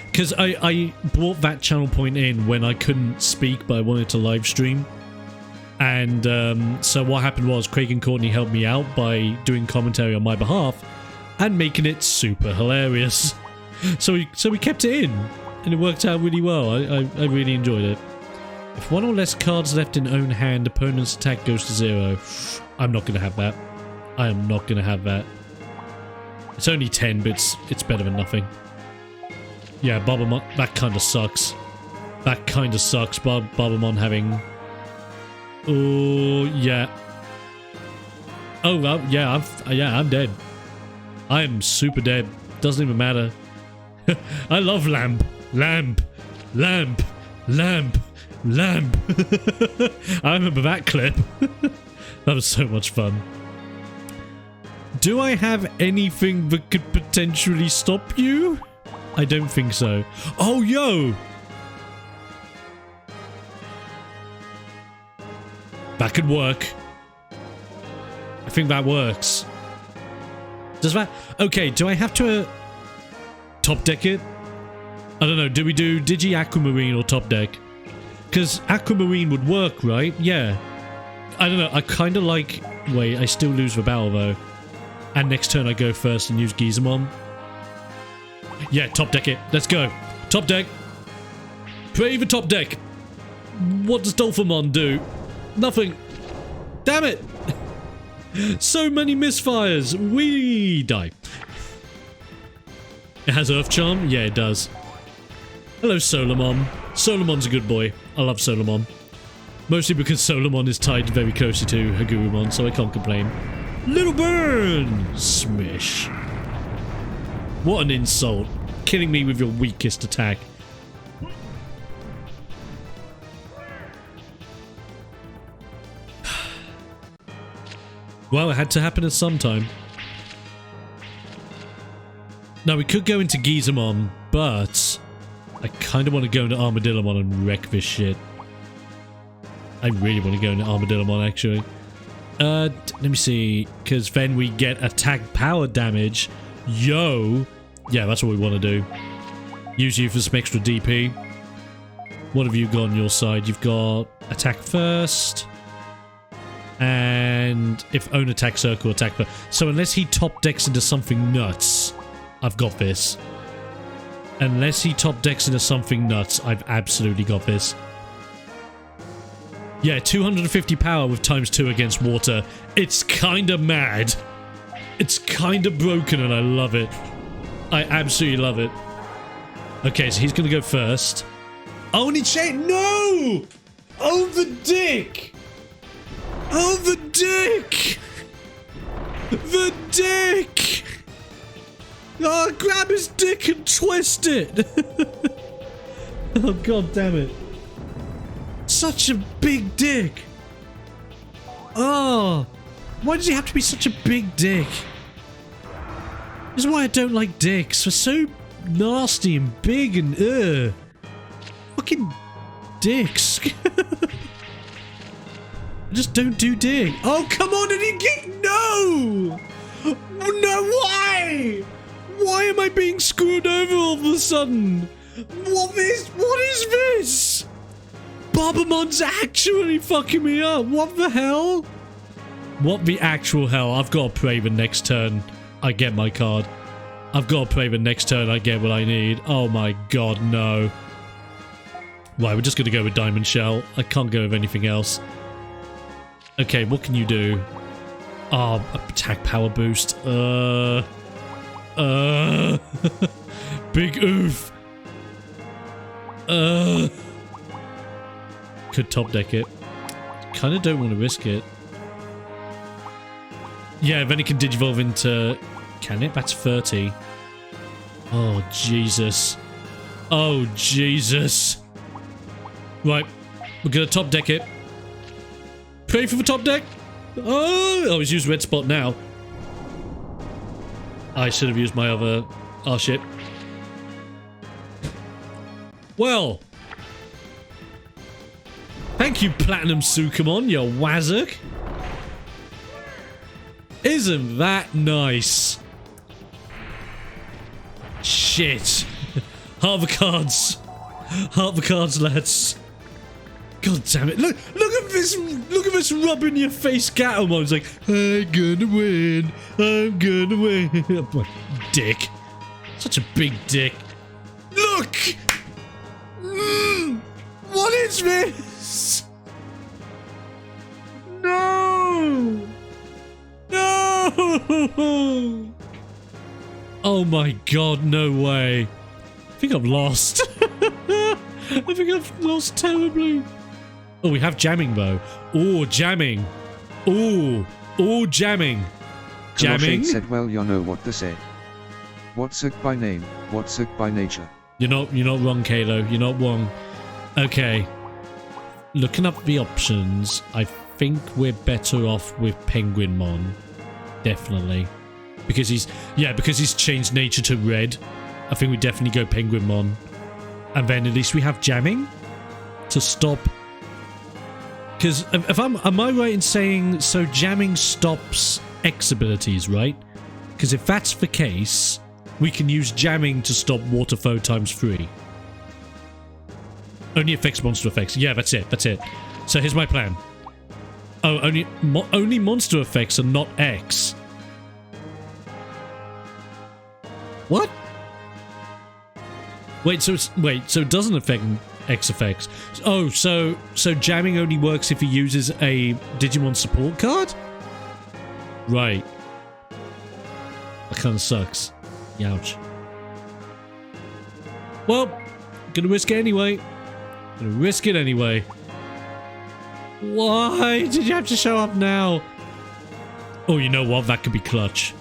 Because I brought that channel point in when I couldn't speak, but I wanted to live stream. And so what happened was Craig and Courtney helped me out by doing commentary on my behalf and making it super hilarious. So we kept it in, and it worked out really well. I really enjoyed it. If one or less cards left in own hand, opponent's attack goes to 0. I'm not going to have that. I am not going to have that. It's only 10, but it's better than nothing. Yeah, Babamon, that kind of sucks. That kind of sucks. Babamon having... Oh, yeah. Oh, well, yeah, I'm dead. I am super dead. Doesn't even matter. I love lamp. Lamp. Lamp. Lamp. Lamp. I remember that clip. That was so much fun. Do I have anything that could potentially stop you? I don't think so. Oh, yo! That could work. I think that works. Does that... Okay, do I have to... top deck it? I don't know, do we do Digi Aquamarine or top deck? Because Aquamarine would work, right? Yeah. I don't know, I kind of like... Wait, I still lose the battle though. And next turn I go first and use Gizamon. Yeah, top deck it. Let's go. Top deck. Play the top deck. What does Dolphamon do? Nothing. Damn it. So many misfires. We die. It has Earth Charm? Yeah, it does. Hello, Solomon. Solomon's a good boy. I love Solomon. Mostly because Solomon is tied very closely to Hagurumon, so I can't complain. Little burn! Smish. What an insult. Killing me with your weakest attack. Well, it had to happen at some time. Now, we could go into Gizamon, but I kind of want to go into Armadillomon and wreck this shit. I really want to go into Armadillomon, actually. Let me see, because then we get attack power damage. Yo! Yeah, that's what we want to do. Use you for some extra DP. What have you got on your side? You've got attack first. And if own attack circle, attack first. So unless he top decks into something nuts, I've got this. Unless he top decks into something nuts, I've absolutely got this. Yeah, 250 power with ×2 against water. It's kinda mad. It's kinda broken and I love it. I absolutely love it. Okay, so he's gonna go first. Only chain. No! Oh, the dick! Oh, the dick! The dick! Oh, grab his dick and twist it! Oh, god damn it. Such a big dick! Oh! Why does he have to be such a big dick? This is why I don't like dicks. They're so nasty and big and ugh. Fucking dicks. Just don't do dick. Oh, come on, and he get no! No, why? Why am I being screwed over all of a sudden? What is this? Babamon's actually fucking me up. What the hell? What the actual hell? I've got to pray the next turn I get my card. I've got to pray the next turn I get what I need. Oh my god, no. Right, we're just going to go with Diamond Shell. I can't go with anything else. Okay, what can you do? Oh, attack power boost. Big oof. Could top deck it. Kind of don't want to risk it. Yeah, then it can digivolve into... Can it? That's 30. Oh, Jesus. Oh, Jesus. Right. We're going to top deck it. Pray for the top deck. Oh, he's used red spot now. I should have used my other... Oh, shit. Well. Thank you, Platinum Sukamon, you wazzock. Isn't that nice? Shit. Heart of the cards. Heart of the cards, lads. God damn it. Look at this rubbing your face Gatomon. It's like, I'm gonna win. I'm gonna win. Dick. Such a big dick. Look! What is this? No! No! Oh my god, no way. I think I've lost. I think I've lost terribly. Oh, we have jamming though. Oh, jamming. Oh, jamming. Jamming? Said, well, you know what to say. Whatsook by name, whatsook by nature. You're not wrong, Kalo. You're not wrong. Okay. Looking up the options, I think we're better off with Penguinmon. Definitely. Because he's changed nature to red. I think we definitely go Penguinmon. And then at least we have jamming to stop. Because am I right in saying, so jamming stops X abilities, right? Because if that's the case, we can use jamming to stop water flow ×3. Only affects monster effects. Yeah, that's it. That's it. So here's my plan. Oh, only monster effects and not X. What? Wait, so it doesn't affect X effects. Oh, so jamming only works if he uses a Digimon support card? Right. That kind of sucks. Youch. Well, gonna risk it anyway. Why did you have to show up now? Oh, you know what? That could be clutch.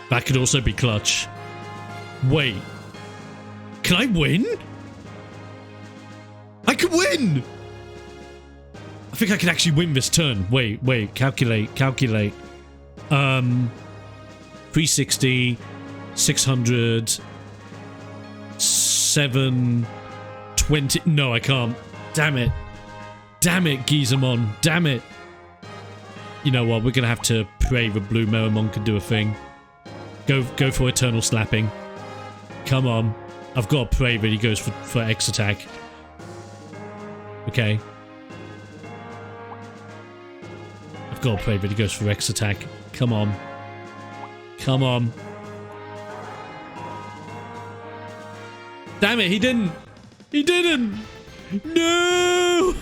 That could also be clutch. Wait. Can I win? I could win! I think I can actually win this turn. Wait. Calculate. 360, 600, 720. No, I can't. Damn it. Damn it, Gizamon. Damn it. You know what? We're going to have to pray the blue Meramon can do a thing. Go for eternal slapping. Come on. I've got to pray that he goes for X attack. Okay. I've got to pray that he goes for X attack. Come on. Come on. Damn it, he didn't. He didn't. No!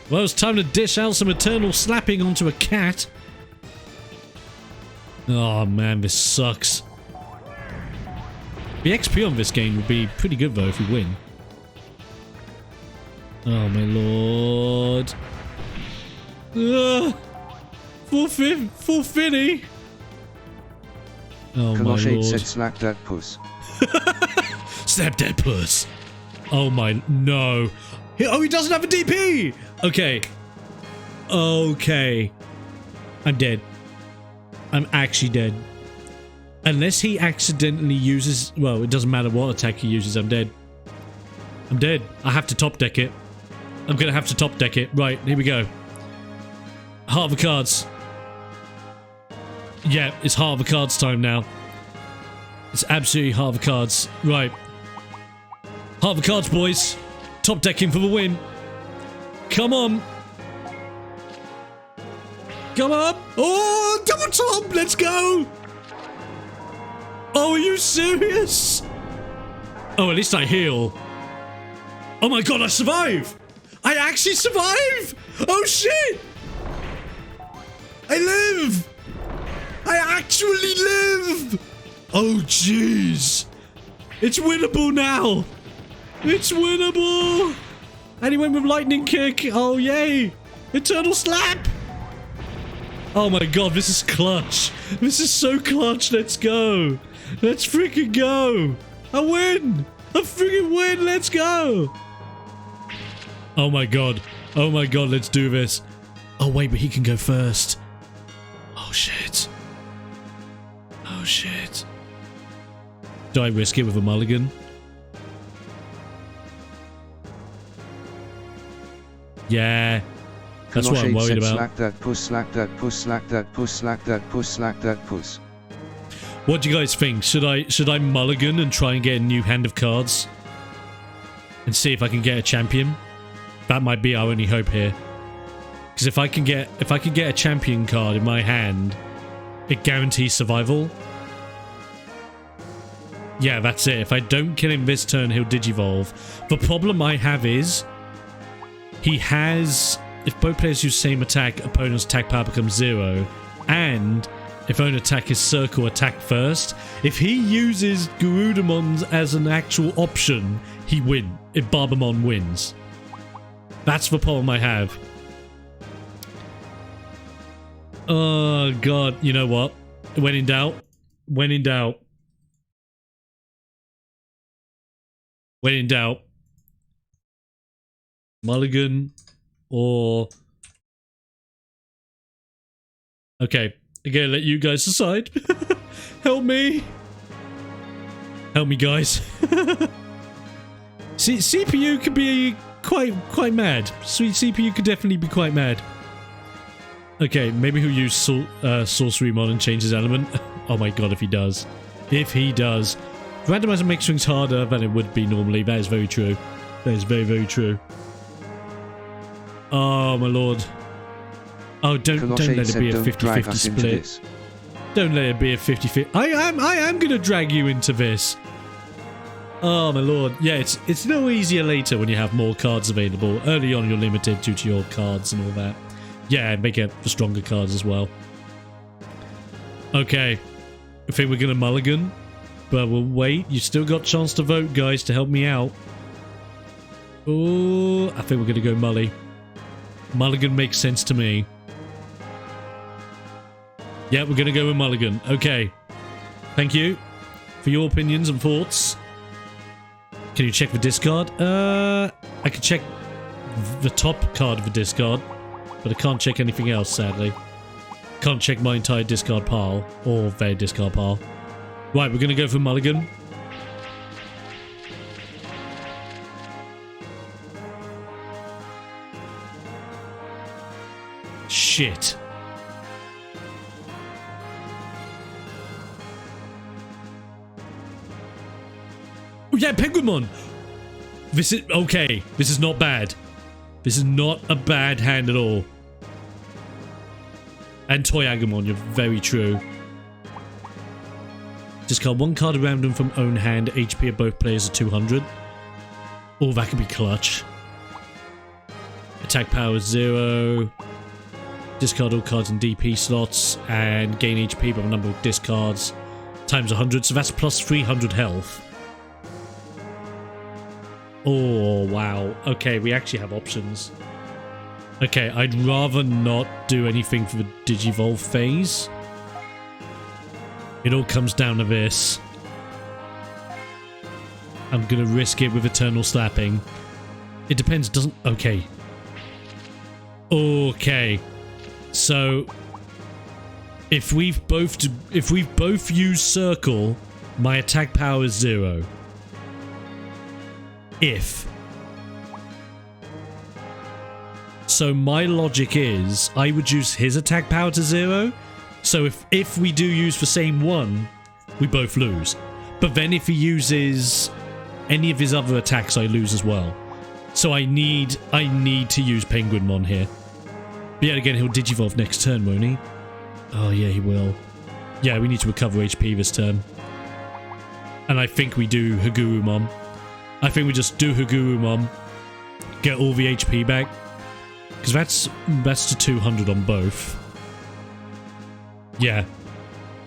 Well, it's time to dish out some eternal slapping onto a cat. Oh man, this sucks. The XP on this game would be pretty good though if we win. Oh my lord. Full finny. Oh my lord. Said slap that puss. Slap that puss. Oh my, no. Oh, he doesn't have a DP! Okay. Okay. I'm dead. I'm actually dead. Unless he accidentally uses... Well, it doesn't matter what attack he uses, I'm dead. I'm dead. I have to top deck it. I'm gonna have to top deck it. Right, here we go. Heart of the Cards. Yeah, it's Heart of the Cards time now. It's absolutely Heart of the Cards. Right. Heart of the Cards, boys. Top decking for the win. Come on. Come on. Oh, double top. Let's go. Oh, are you serious? Oh, at least I heal. Oh my god, I survive. I actually survive. Oh shit. I live. I actually live. Oh jeez. It's winnable now. It's winnable. And he went with lightning kick. Oh yay. Eternal slap. Oh my god, this is clutch. This is so clutch. Let's go. Let's freaking go. I win. I freaking win. Let's go. Oh my god. Oh my god, let's do this. Oh wait, but he can go first. Oh shit. Oh shit. Do I risk it with a mulligan? Yeah. That's what I'm worried about. Slack that puss, slack that puss, slack that puss, slack that puss, slack that puss. What do you guys think? Should I mulligan and try and get a new hand of cards? And see if I can get a champion? That might be our only hope here. Because if I can get a champion card in my hand, it guarantees survival. Yeah, that's it. If I don't kill him this turn, he'll Digivolve. The problem I have is he has, if both players use same attack, opponent's attack power becomes 0. And if own attack is circle attack first, if he uses Garudamon as an actual option, he wins. If Babamon wins. That's the problem I have. Oh god, you know what? When in doubt. When in doubt. When in doubt. Mulligan or... Okay, I'm gonna let you guys decide. Help me. Help me, guys. See, CPU could be quite mad. Sweet CPU could definitely be quite mad. Okay, maybe he'll use Sorcery Mon and change his element. Oh my god, if he does. If he does. Randomizer makes things harder than it would be normally. That is very true. That is very, very true. Oh my lord. Oh, don't let it be a 50-50 split. Don't let it be a 50-50. I am gonna drag you into this. Oh my lord. Yeah, it's no easier later when you have more cards available. Early on you're limited due to your cards and all that. Yeah, make it for stronger cards as well. Okay. I think we're gonna mulligan. But we'll wait. You still got a chance to vote, guys, to help me out. Oh, I think we're gonna go mully. Mulligan makes sense to me. Yeah, we're gonna go with Mulligan. Okay. Thank you for your opinions and thoughts. Can you check the discard? I can check the top card of the discard, but I can't check anything else, sadly. Can't check my entire discard pile, or their discard pile. Right, we're gonna go for Mulligan. Shit. Oh yeah, Penguinmon! This is... okay, this is not bad. This is not a bad hand at all. And Toyagamon, you're very true. Discard one card at random from own hand. HP of both players are 200. Oh, that could be clutch. Attack power is 0. Discard all cards in DP slots and gain HP by the number of discards times 100. So that's plus 300 health. Oh, wow. Okay, we actually have options. Okay, I'd rather not do anything for the Digivolve phase. It all comes down to this. I'm gonna risk it with Eternal Slapping. It depends, doesn't... okay. Okay. So... if we've both used Circle, my attack power is 0. If... so my logic is, I would use his attack power to 0. So if we do use the same one, we both lose. But then if he uses any of his other attacks, I lose as well. So I need to use Penguinmon here. But yet again, he'll Digivolve next turn, won't he? Oh yeah, he will. Yeah, we need to recover HP this turn. And I think we do Hagurumon. I think we just do Hagurumon, get all the HP back. Because that's to 200 on both. Yeah.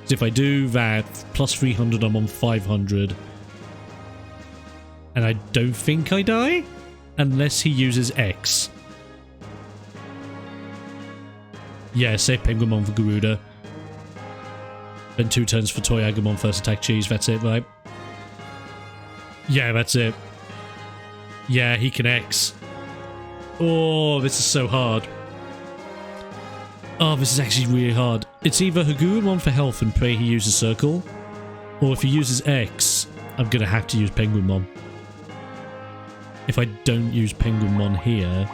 So if I do that, plus 300, I'm on 500. And I don't think I die? Unless he uses X. Yeah, save Penguinmon for Garuda. Then 2 turns for Toyagamon, first attack cheese, that's it, right? Yeah, that's it. Yeah, he can X. Oh, this is so hard. Oh, this is actually really hard. It's either Hagurumon for health and pray he uses Circle, or if he uses X, I'm gonna have to use Penguinmon. If I don't use Penguinmon here,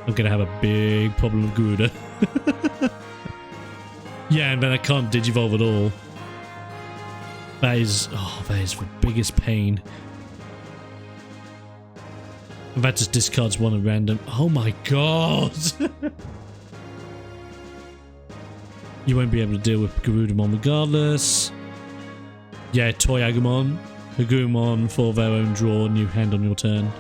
I'm gonna have a big problem with Garuda. Yeah, and then I can't Digivolve at all. That is the biggest pain. That just discards one at random. Oh my god! You won't be able to deal with Garudamon regardless. Yeah, Toyagamon. Hagurumon for their own draw, new hand on your turn.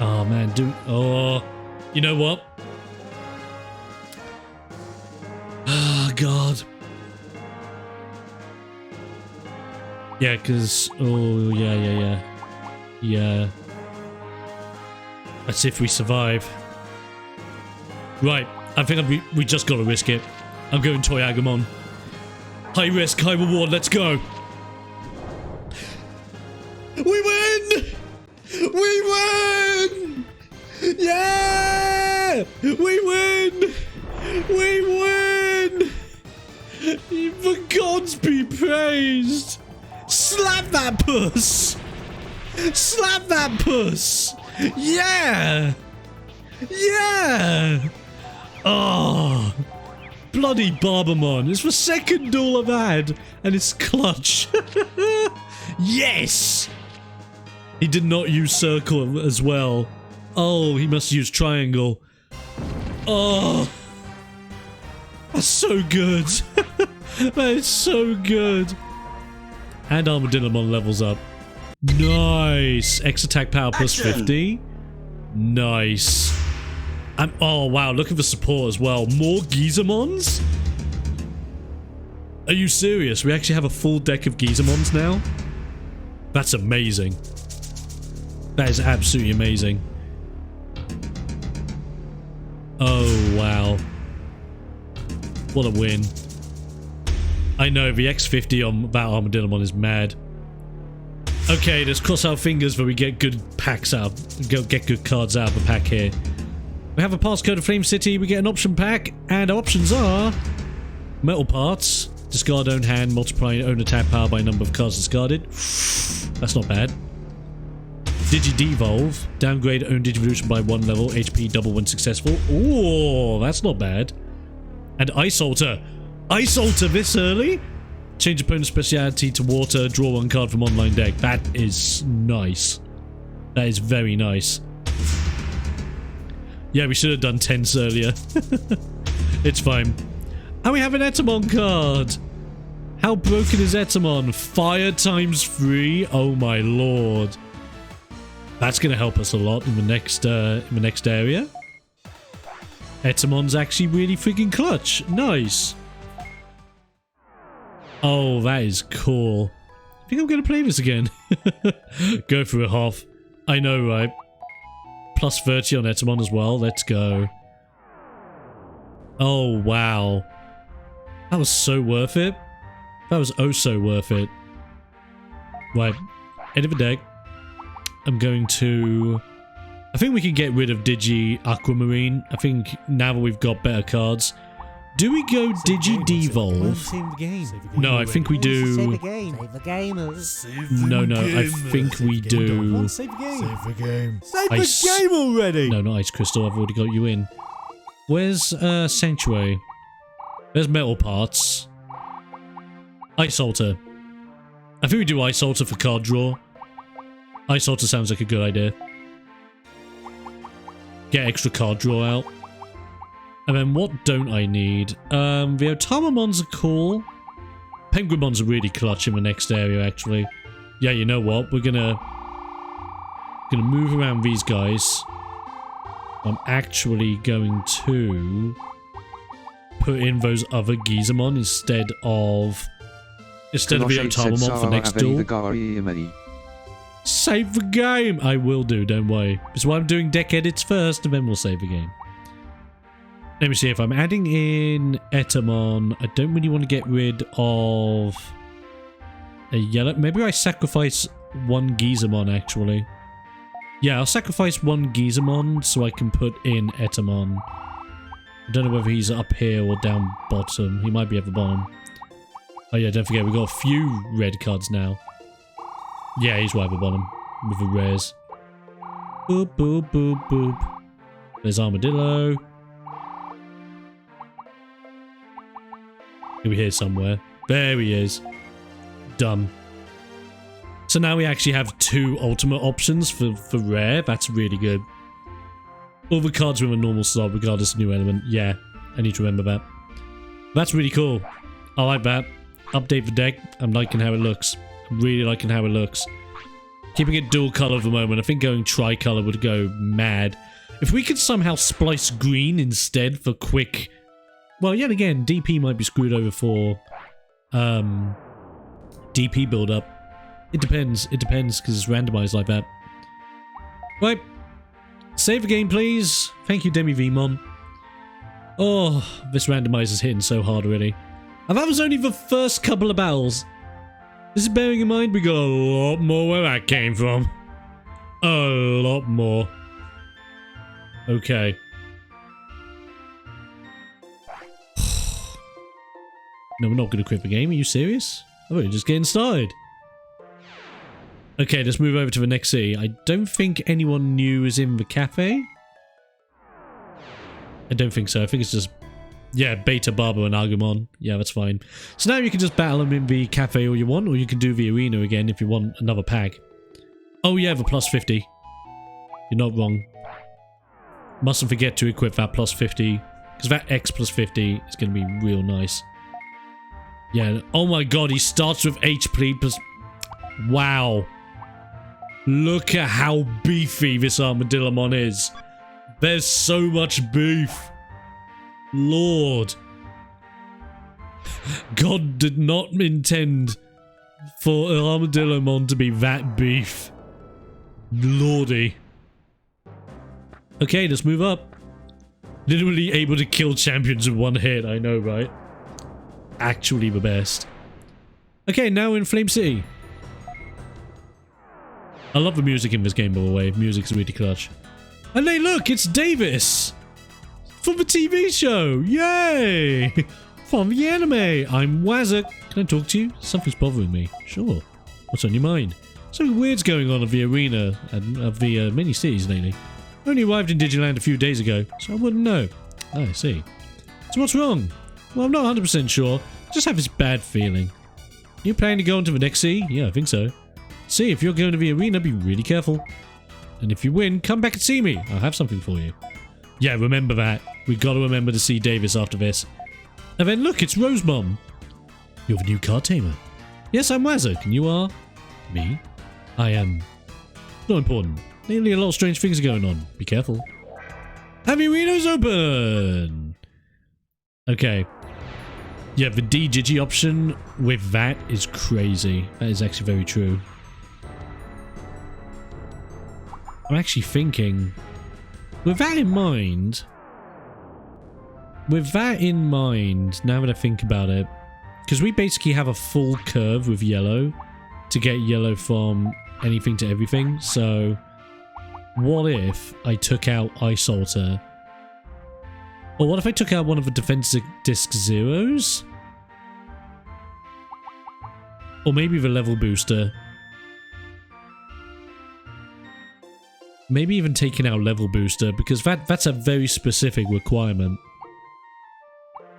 Oh man, oh, you know what? Oh god. Yeah, because, oh yeah. That's if we survive. Right, I think we just gotta risk it. I'm going Toyagamon. High risk, high reward, let's go! We win! We win! Yeah! We win! We win! The gods be praised! Slap that puss! Slap that puss! Yeah! Yeah! Oh! Bloody Babamon. It's the second duel I've had, and it's clutch. Yes! He did not use Circle as well. Oh, he must use Triangle. Oh! That's so good. That is so good. And Armadillomon levels up. Nice. X attack power plus 50. Nice. Oh wow, look at the support as well. More Gizamons? Are you serious? We actually have a full deck of Gizamons now? That's amazing. That is absolutely amazing. Oh, wow. What a win. I know, the X50 on that Armadillomon is mad. Okay, let's cross our fingers that we get good packs out. Get good cards out of the pack here. We have a passcode of Flame City, we get an option pack, and our options are... Metal Parts, discard own hand, multiplying own attack power by number of cards discarded. That's not bad. Digi-Devolve, downgrade own Digivolution by 1 level, HP double when successful. Ooh, that's not bad. And Ice Alter. Ice Alter this early? Change opponent's speciality to water, draw 1 card from online deck. That is nice. That is very nice. Yeah, we should have done Tense earlier. It's fine. And we have an Etamon card. How broken is Etamon? Fire times 3? Oh my lord. That's going to help us a lot in the next area. Etamon's actually really freaking clutch. Nice. Oh, that is cool. I think I'm going to play this again. Go for a half. I know, right? Plus 30 on Etamon as well. Let's go. Oh, wow. That was so worth it. That was oh so worth it. Right. End of the deck. I'm going to... I think we can get rid of Digi Aquamarine. I think now that we've got better cards. Do we go Digi Devolve? No, I think we do... No, I think we do... Save the game. Save the game already! No, not Ice Crystal. I've already got you in. Where's Sanctuary? There's Metal Parts. Ice Alter. I think we do Ice Alter for card draw. Ice Alter sounds like a good idea. Get extra card draw out. And then what don't I need? The Otamamons are cool. Penguinmons are really clutch in the next area, actually. Yeah, you know what? We're gonna move around these guys. I'm actually going to put in those other Gizamon instead of the Otamamon for next duel. Save the game! I will do, don't worry. That's why I'm doing deck edits first, and then we'll save the game. Let me see, if I'm adding in Etamon, I don't really want to get rid of a yellow... Maybe I sacrifice 1 Gizamon, actually. Yeah, I'll sacrifice 1 Gizamon so I can put in Etamon. I don't know whether he's up here or down bottom. He might be at the bottom. Oh yeah, don't forget, we've got a few red cards now. Yeah, he's right at the bottom with the rares. Boop, boop, boop, boop. There's Armadillo. He'll be here somewhere. There he is. Done. So now we actually have 2 ultimate options for rare. That's really good. All the cards with a normal slot regardless of new element. Yeah, I need to remember that. That's really cool. I like that. Update the deck. I'm liking how it looks. I'm really liking how it looks. Keeping it dual color at the moment. I think going tricolor would go mad. If we could somehow splice green instead for quick... Well, yet again, DP might be screwed over for DP build-up. It depends. It depends because it's randomized like that. Right. Save the game, please. Thank you, Demi Vmon. Oh, this randomizer's hitting so hard already. And that was only the first couple of battles. This is bearing in mind we got a lot more where that came from. A lot more. Okay. No, we're not going to quit the game. Are you serious? Oh, we're just getting started. Okay, let's move over to the next city. I don't think anyone new is in the cafe. I don't think so. I think it's just... Yeah, Beta, Barber, and Agumon. Yeah, that's fine. So now you can just battle them in the cafe all you want, or you can do the arena again if you want another pack. Oh yeah, the plus 50. You're not wrong. Mustn't forget to equip that plus 50, because that X plus 50 is going to be real nice. Yeah, oh my god, he starts with HP plus... Wow. Look at how beefy this Armadillomon is. There's so much beef. Lord. God did not intend for Armadillomon to be that beef. Lordy. Okay, let's move up. Literally able to kill champions with one hit, I know, right? Actually the best. Okay, now in Flame City. I love the music in this game, by the way. Music's really clutch. And hey, look, it's Davis! From the TV show! Yay! From the anime! I'm Wazak. Can I talk to you? Something's bothering me. Sure. What's on your mind? Something weird's going on at the arena and of the many cities lately. I only arrived in Digiland a few days ago, so I wouldn't know. Oh, I see. So what's wrong? Well, I'm not 100% sure. I just have this bad feeling. You planning to go on to the next city? Yeah, I think so. See, if you're going to the arena, be really careful. And if you win, come back and see me. I'll have something for you. Yeah, remember that. We gotta remember to see Davis after this. And then look, it's Rosemom. You're the new card tamer. Yes, I'm Wazak, and you are? Me? I am... Not important. Lately, a lot of strange things are going on. Be careful. Have your arenas open! Okay. Yeah, the D-Digi option with that is crazy. That is actually very true. I'm actually thinking... With that in mind, now that I think about it, because we basically have a full curve with yellow to get yellow from anything to everything, so what if I took out Ice Alter? Or what if I took out one of the Defense Disc Zeros? Or maybe the level booster. Maybe even taking out level booster, because that's a very specific requirement.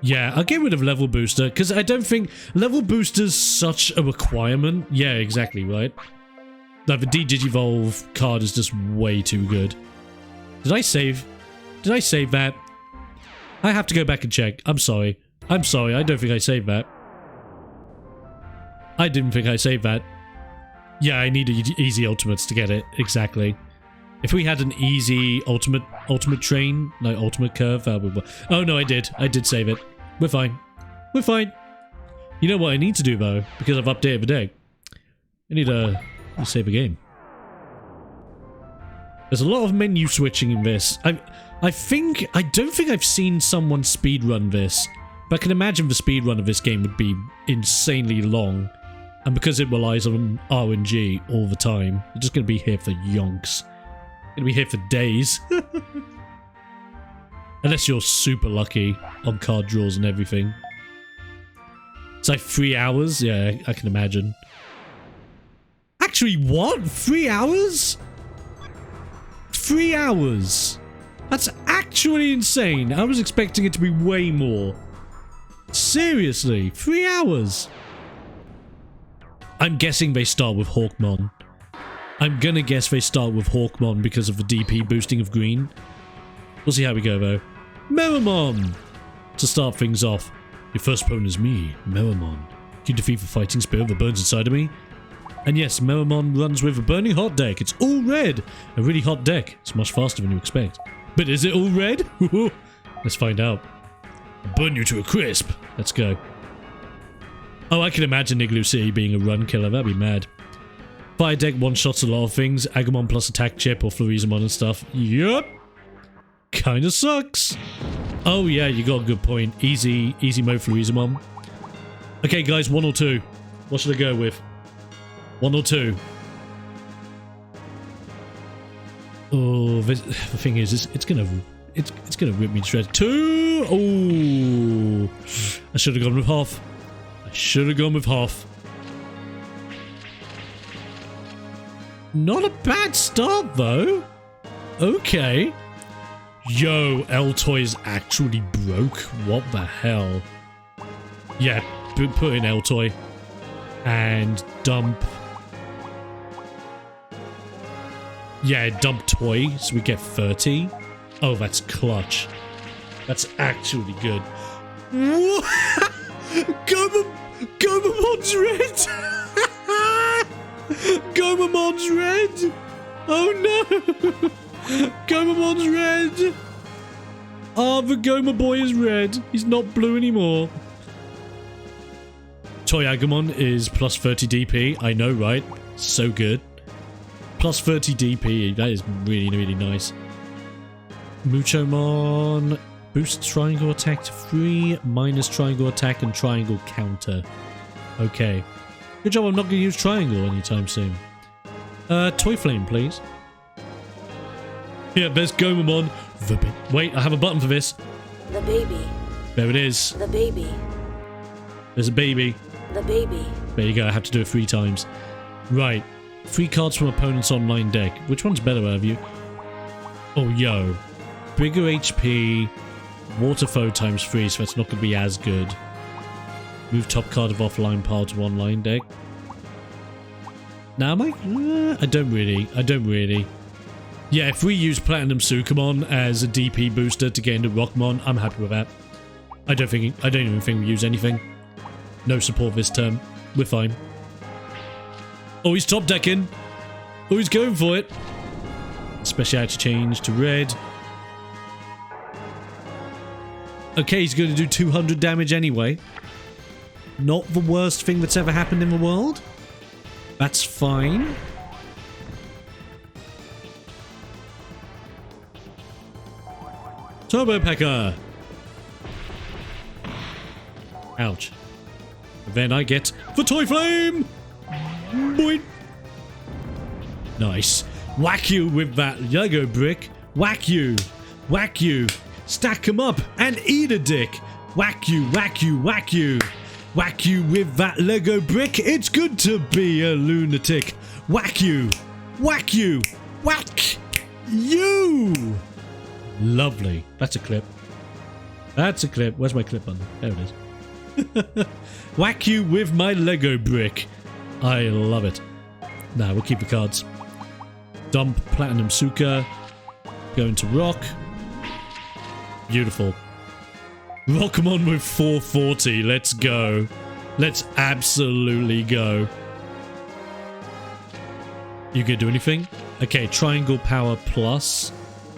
Yeah, I'll get rid of level booster, because I don't think level booster's such a requirement. Yeah, exactly, right? Like, the D-Digivolve card is just way too good. Did I save? Did I save that? I have to go back and check. I'm sorry. I'm sorry, I don't think I saved that. I didn't think I saved that. Yeah, I needed easy ultimates to get it. Exactly. If we had an easy ultimate train, like ultimate curve, that would work. Oh no, I did. I did save it. We're fine. We're fine. You know what I need to do though, because I've updated the deck. I need to save a game. There's a lot of menu switching in this. I don't think I've seen someone speedrun this, but I can imagine the speedrun of this game would be insanely long. And because it relies on RNG all the time, you're just going to be here for yonks. You're going to be here for days. Unless you're super lucky on card draws and everything. It's like 3 hours? Yeah, I can imagine. Actually, what? 3 hours? 3 hours? That's actually insane. I was expecting it to be way more. Seriously, 3 hours? I'm guessing they start with Hawkmon. I'm gonna guess they start with Hawkmon because of the DP boosting of green. We'll see how we go though. Meramon! To start things off, your first opponent is me, Meramon. You defeat the fighting spirit that burns inside of me. And yes, Meramon runs with a burning hot deck. It's all red! A really hot deck. It's much faster than you expect. But is it all red? Let's find out. I'll burn you to a crisp. Let's go. Oh, I can imagine Igloo City being a run killer. That'd be mad. Fire deck one-shots a lot of things. Agumon plus attack chip or Florizamon and stuff. Yup. Kinda sucks. Oh yeah, you got a good point. Easy mode Florizamon. Okay guys, 1 or 2. What should I go with? 1 or 2? Oh, the thing is, it's gonna rip me to shreds. 2! Oh, I should have gone with half. I should have gone with half. Not a bad start, though. Okay. Yo, L-Toys actually broke? What the hell? Yeah, put in L-Toy. And dump... Yeah, dump Toy, so we get 30. Oh, that's clutch. That's actually good. Gomamon's red! Gomamon's red! Oh no! Gomamon's red! Ah, the Goma boy is red. He's not blue anymore. Toy Agumon is plus 30 DP. I know, right? So good. Plus 30 DP. That is really, really nice. Muchomon boosts triangle attack to 3, minus triangle attack and triangle counter. Okay. Good job, I'm not going to use triangle anytime soon. Toy Flame, please. Yeah, there's Gomamon. Wait, I have a button for this. The baby. There it is. The baby. There's a baby. The baby. There you go, I have to do it 3 times. Right. 3 cards from opponent's online deck. Which one's better out of you? Oh, yo. Bigger HP, water foe times 3, so that's not going to be as good. Move top card of offline pile to online deck. Now, am I? I don't really. Yeah, if we use Platinum Sukamon as a DP booster to get into Rockmon, I'm happy with that. I don't even think we use anything. No support this turn. We're fine. Oh, he's top decking. Oh, he's going for it. Speciality change to red. Okay, he's going to do 200 damage anyway. Not the worst thing that's ever happened in the world. That's fine. Turbo Pecker. Ouch. Then I get the Toy Flame. Boing. Nice. Whack you with that Lego brick. Whack you. Whack you. Stack them up and eat a dick. Whack you, whack you, whack you. Whack you with that Lego brick. It's good to be a lunatic. Whack you. Whack you. Whack you. Lovely. That's a clip. That's a clip. Where's my clip button? There it is. Whack you with my Lego brick. I love it. Now we'll keep the cards. Dump Platinum Suka. Go into Rock. Beautiful. Rockmon with 440. Let's go. Let's absolutely go. You gonna do anything? Okay, Triangle Power Plus.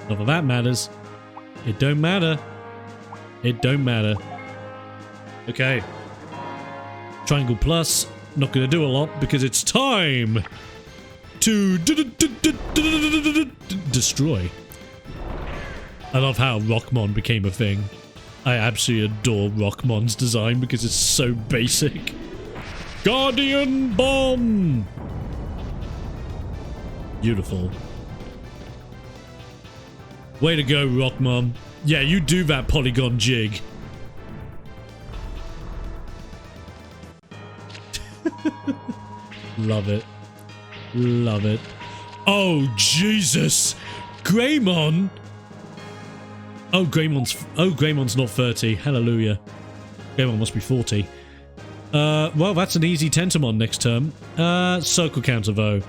Not that that matters. It don't matter. It don't matter. Okay. Triangle Plus. Not gonna do a lot because it's time to destroy. I love how Rockmon became a thing. I absolutely adore Rockmon's design because it's so basic. Guardian Bomb! Beautiful. Way to go, Rockmon. Yeah, you do that polygon jig. Love it. Love it. Oh, Jesus! Greymon! Oh, Greymon's not 30. Hallelujah. Greymon must be 40. Well, that's an easy Tentamon next term. Circle counter, though.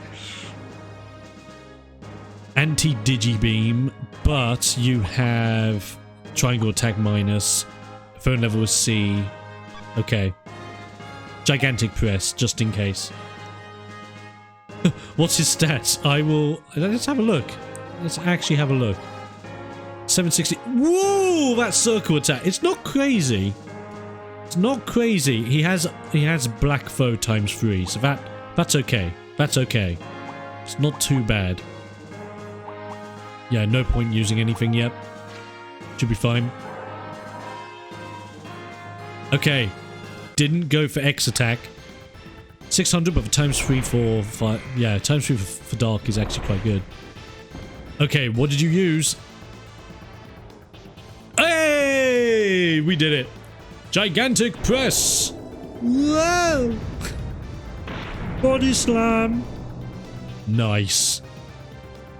Anti-Digibeam, but you have Triangle Attack minus. Phone level is C. Okay. Gigantic Press, just in case. What's his stats? Let's have a look. Let's actually have a look. 760. Whoa, that circle attack. It's not crazy. It's not crazy. He has black foe times 3, so that's okay. That's okay. It's not too bad. Yeah, no point using anything yet. Should be fine. Okay. Didn't go for X attack. 600, but for times 3 for 5. Yeah, times 3 for dark is actually quite good. Okay, what did you use? Hey! We did it. Gigantic Press. Whoa! Body Slam. Nice.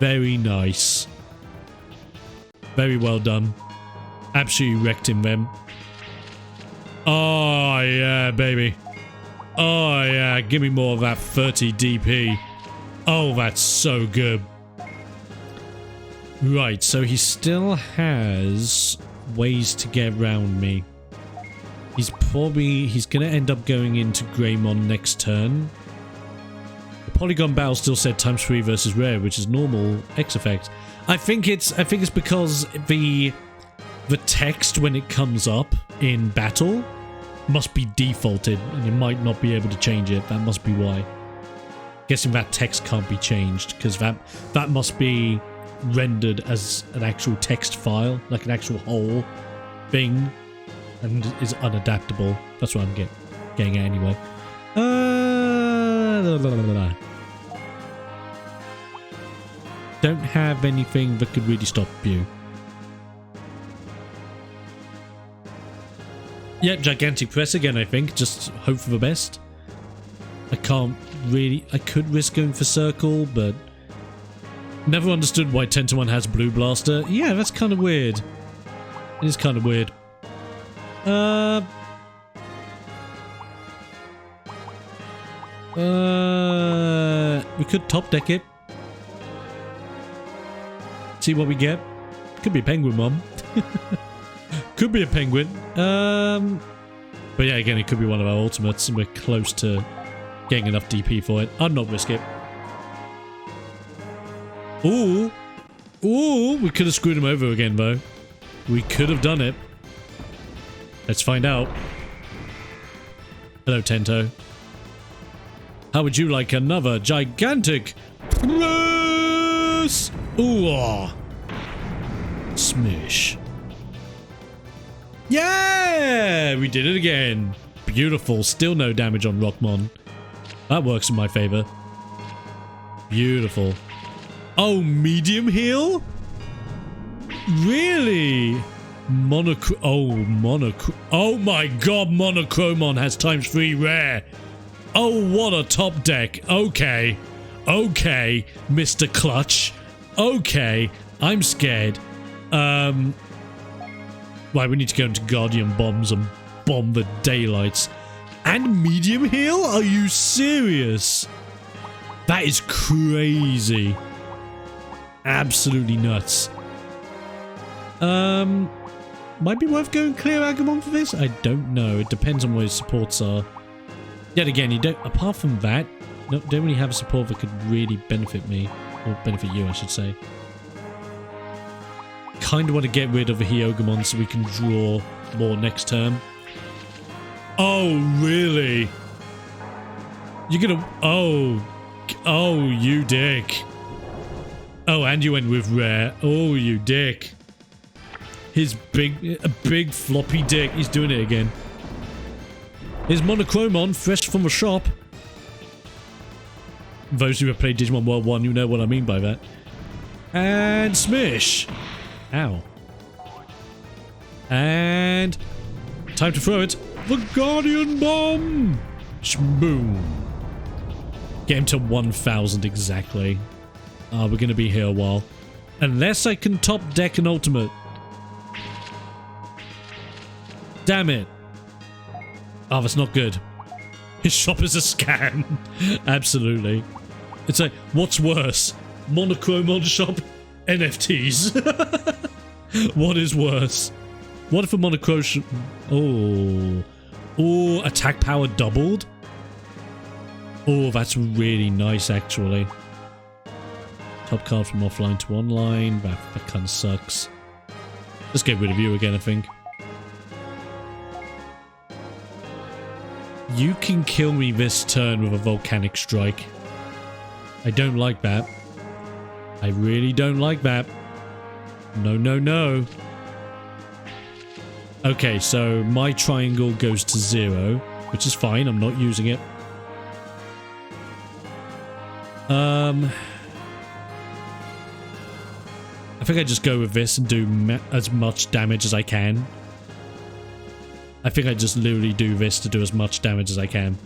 Very nice. Very well done. Absolutely wrecked him then. Oh, yeah, baby. Oh, yeah. Give me more of that 30 DP. Oh, that's so good. Right, so he still has ways to get around me. He's gonna end up going into Greymon next turn. The Polygon Battle still said times 3 versus rare, which is normal X effect. I think it's because the text when it comes up in battle must be defaulted, and you might not be able to change it. That must be why. Guessing that text can't be changed, because that must be rendered as an actual text file, like an actual whole thing, and is unadaptable. That's what I'm getting at anyway. Don't have anything that could really stop you. Yep, gigantic press again, I think. Just hope for the best. I can't really... I could risk going for circle, but... Never understood why 10-1 has blue blaster. Yeah, that's kind of weird. It is kind of weird. We could top deck it. See what we get. Could be a penguin, Mom. Could be a penguin. But yeah, again, it could be one of our ultimates, and we're close to getting enough DP for it. I'd not risk it. Ooh. Ooh, we could have screwed him over again, though. We could have done it. Let's find out. Hello, Tento. How would you like another gigantic press? Ooh. Ah. Smish. Yeah! We did it again. Beautiful. Still no damage on Rockmon. That works in my favor. Beautiful. Oh, medium heal? Really? Oh my god, Monochromon has ×3 rare. Oh, what a top deck. Okay. Okay, Mr. Clutch. Okay, I'm scared. Right, we need to go into Guardian Bombs and bomb the daylights. And medium heal? Are you serious? That is crazy. Absolutely nuts. Might be worth going clear Agumon for this? I don't know. It depends on what his supports are. Yet again, you don't... Apart from that, don't really have a support that could really benefit me. Or benefit you, I should say. Kind of want to get rid of the Hyogumon so we can draw more next turn. Oh, really? You're gonna... Oh. Oh, you dick. Oh, and you went with rare. Oh, you dick. His big floppy dick. He's doing it again. Here's Monochromon, fresh from the shop. Those who have played Digimon World 1, you know what I mean by that. And smish. Ow. And time to throw it. The Guardian Bomb. Shboom. Get him to 1,000 exactly. We're going to be here a while. Unless I can top deck an ultimate. Damn it. Oh, that's not good. His shop is a scam. Absolutely. It's like, what's worse? Monochromon shop? NFTs. What is worse? What if a monochrome... Oh. Oh, attack power doubled? Oh, that's really nice, actually. Top card from offline to online. That kind of sucks. Let's get rid of you again, I think. You can kill me this turn with a volcanic strike. I don't like that. I really don't like that. No, no, no. Okay, so my triangle goes to 0, which is fine. I'm not using it. I think I just go with this and do as much damage as I can. I think I just literally do this to do as much damage as I can.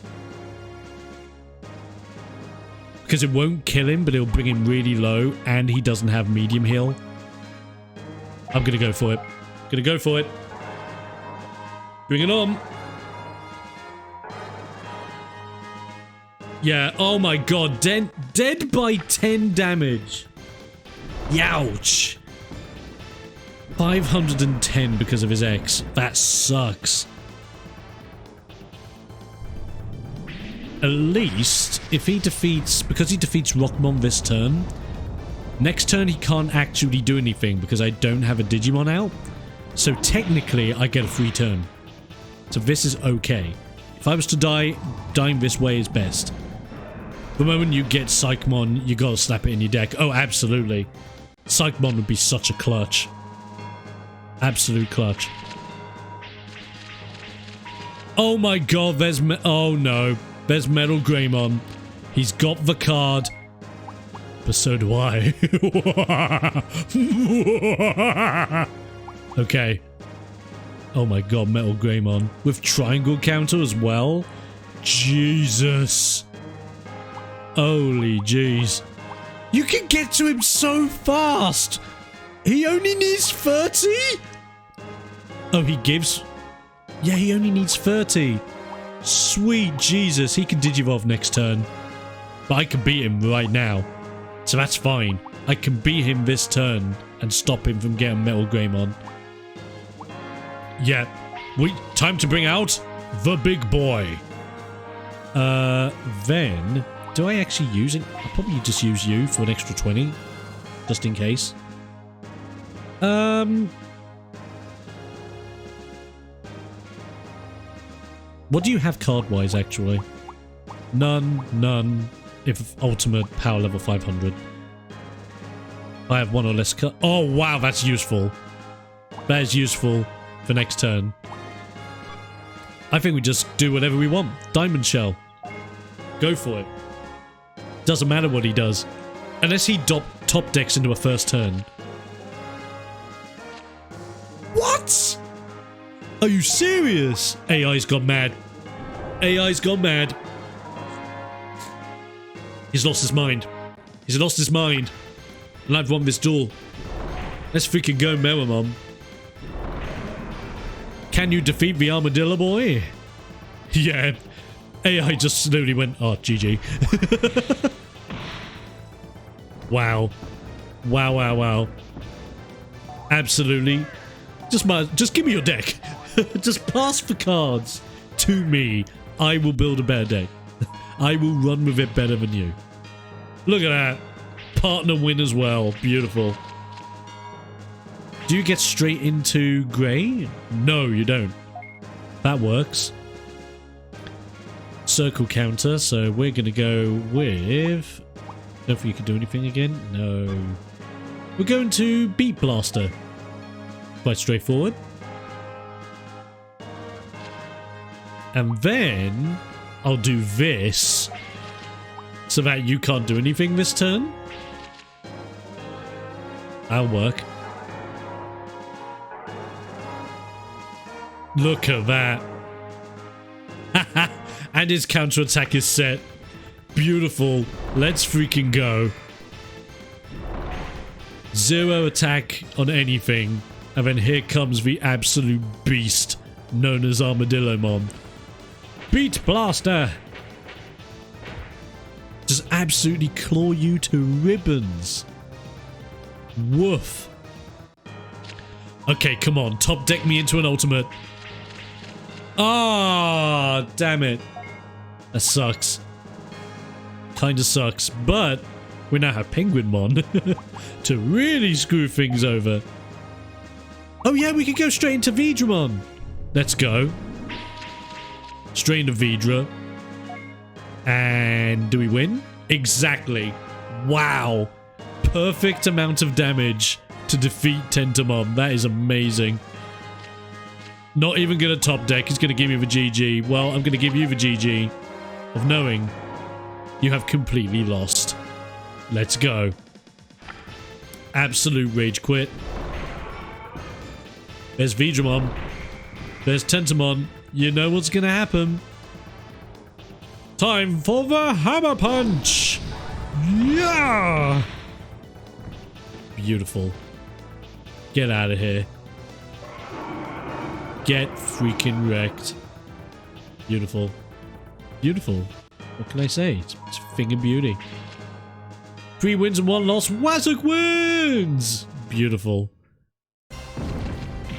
Because it won't kill him, but it'll bring him really low, and he doesn't have medium heal. I'm gonna go for it. Gonna go for it. Bring it on. Yeah, oh my god, dead by 10 damage. Youch. 510 because of his X. That sucks. At least, if he defeats... Because he defeats Rockmon this turn, next turn he can't actually do anything because I don't have a Digimon out. So technically, I get a free turn. So this is okay. If I was to die, dying this way is best. The moment you get Psychmon, you gotta slap it in your deck. Oh, absolutely. Psychmon would be such a clutch. Absolute clutch. Oh my god, there's oh no. There's Metal Greymon. He's got the card. But so do I. Okay. Oh my god, Metal Greymon. With triangle counter as well? Jesus. Holy jeez. You can get to him so fast! He only needs 30? Oh, he gives... Yeah, he only needs 30. Sweet Jesus, he can Digivolve next turn. But I can beat him right now. So that's fine. I can beat him this turn and stop him from getting Metal Greymon. Yeah. Time to bring out the big boy. Then... Do I actually use it? I'll probably just use you for an extra 20. Just in case. What do you have card-wise, actually? None. If ultimate power level 500. I have one or less card. Oh, wow, that's useful. That is useful for next turn. I think we just do whatever we want. Diamond Shell. Go for it. Doesn't matter what he does. Unless he top decks into a first turn. What? Are you serious? AI's gone mad. AI's gone mad. He's lost his mind. He's lost his mind. And I've won this duel. Let's freaking go, Babamon. Can you defeat the Armadillo boy? Yeah. AI just slowly went, oh, GG. Wow. Wow. Absolutely. Just give me your deck. Just pass the cards to me. I will build a better deck. I will run with it better than you. Look at that. Partner win as well. Beautiful. Do you get straight into grey? No, you don't. That works. Circle counter, so we're gonna go with... Don't think you can do anything again? No. We're going to Beat Blaster. Quite straightforward. And then I'll do this so that you can't do anything this turn. That'll work. Look at that. And his counterattack is set. Beautiful. Let's freaking go. 0 attack on anything. And then here comes the absolute beast known as Armadillomon. Beat Blaster. Just absolutely claw you to ribbons. Woof. Okay, come on. Top deck me into an ultimate. Ah, damn it. That sucks. Kinda sucks, but we now have Penguinmon to really screw things over. Oh yeah, we could go straight into Vidramon. Let's go. Straight into Vidra. And do we win? Exactly. Wow. Perfect amount of damage to defeat Tentamon. That is amazing. Not even gonna top deck. He's gonna give me the GG. Well, I'm gonna give you the GG of knowing you have completely lost. Let's go. Absolute rage quit. There's Vidramon. There's Tentamon. You know what's gonna happen. Time for the Hammer Punch! Yeah! Beautiful. Get out of here. Get freaking wrecked. Beautiful. Beautiful. What can I say? It's finger beauty. 3 wins and 1 loss. Wazzock wins! Beautiful.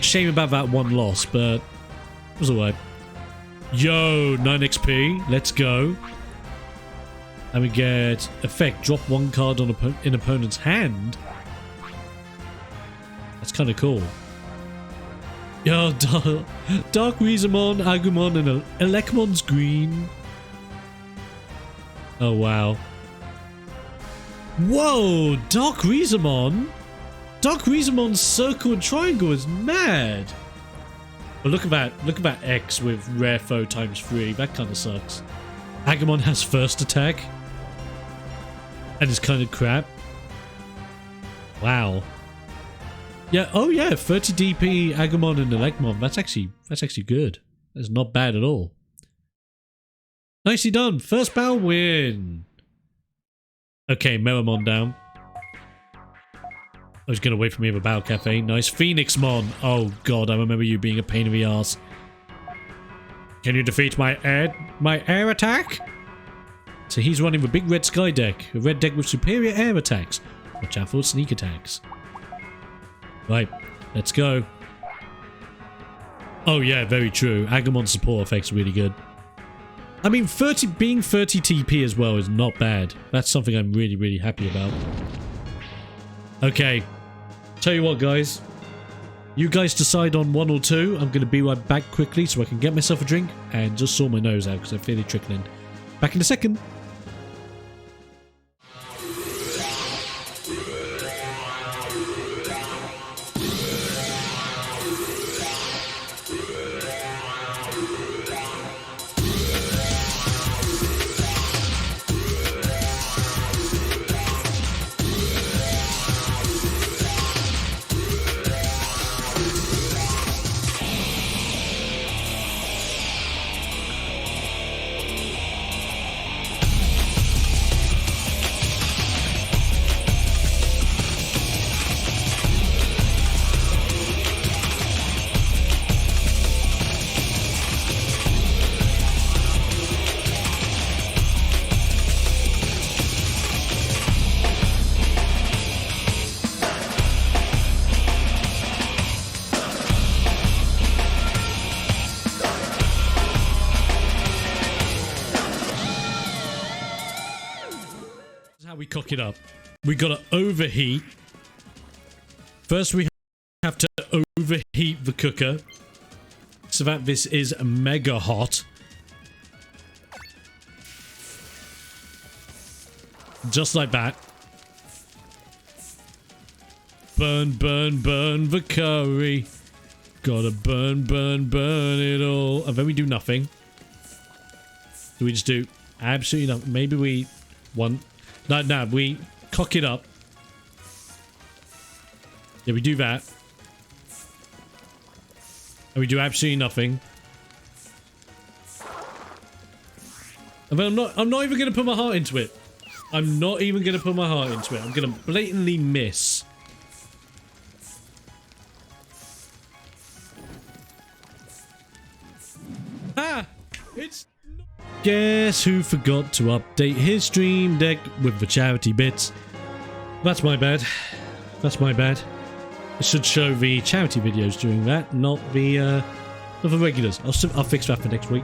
Shame about that 1 loss, but it was alright. Yo, 9 XP. Let's go. And we get effect. Drop 1 card on in opponent's hand. That's kind of cool. Yo, Dark Rizamon, Agumon, and Elecmon's green. Oh, wow. Whoa, Dark Rizamon? Dark Rizamon's circle and triangle is mad. But look at that X with rare foe ×3. That kind of sucks. Agumon has first attack. And it's kind of crap. Wow. Yeah, oh yeah, 30 DP, Agumon and Elecmon. That's actually good. That's not bad at all. Nicely done. First battle win. Okay, Meramon down. I was gonna wait for me with a Battle Cafe. Nice. Phoenixmon. Oh god, I remember you being a pain in the ass. Can you defeat my air attack? So he's running the big red sky deck. A red deck with superior air attacks. Watch out for sneak attacks. Right, let's go. Oh yeah, very true. Agumon's support effect's really good. I mean, being 30 TP as well is not bad. That's something I'm really, really happy about. Okay, tell you what guys. You guys decide on 1 or 2. I'm going to be right back quickly so I can get myself a drink and just sort my nose out because I feel it trickling. Back in a second. We cock it up. We gotta overheat. First we have to overheat the cooker so that this is mega hot. Just like that. Burn, burn, burn the curry. Gotta burn, burn, burn it all. And then we do nothing. Do we just do absolutely nothing? Maybe we want... No, we cock it up. Yeah, we do that. And we do absolutely nothing. And then I'm not even gonna put my heart into it. I'm not even gonna put my heart into it. I'm gonna blatantly miss. Ah! It's... Guess who forgot to update his stream deck with the charity bits? That's my bad. That's my bad. I should show the charity videos during that, not the regulars. I'll fix that for next week.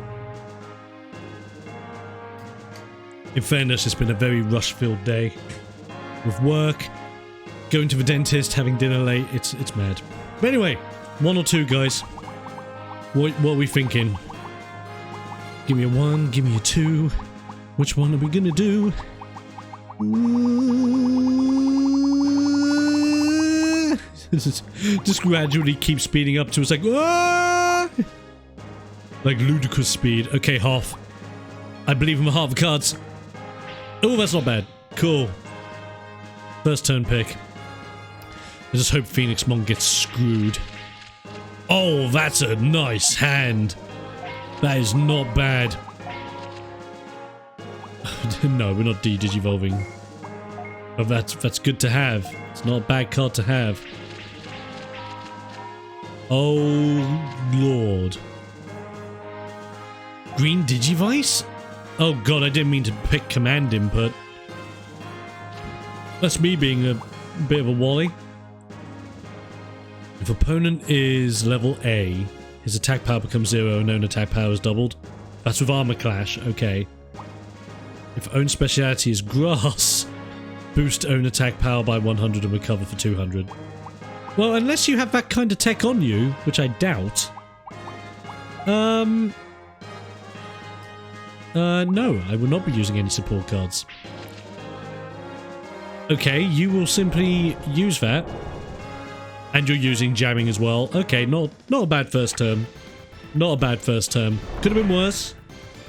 In fairness, it's been a very rush-filled day. With work, going to the dentist, having dinner late, it's mad. But anyway, 1 or 2 guys. What are we thinking? Give me a 1, give me a 2. Which one are we gonna do? Just gradually keep speeding up to it's like, ah! Like ludicrous speed. Okay, half. I believe in the half of cards. Oh, that's not bad. Cool. First turn pick. I just hope Phoenixmon gets screwed. Oh, that's a nice hand. That is not bad. No, we're not digivolving. But that's good to have. It's not a bad card to have. Oh, Lord. Green Digivice? Oh god, I didn't mean to pick command input. That's me being a bit of a wally. If opponent is level A, his attack power becomes 0 and own attack power is doubled. That's with armor clash, okay. If own speciality is grass, boost own attack power by 100 and recover for 200. Well, unless you have that kind of tech on you, which I doubt. No, I will not be using any support cards. Okay, you will simply use that. And you're using jamming as well. Okay, not a bad first term. Not a bad first term. Could have been worse.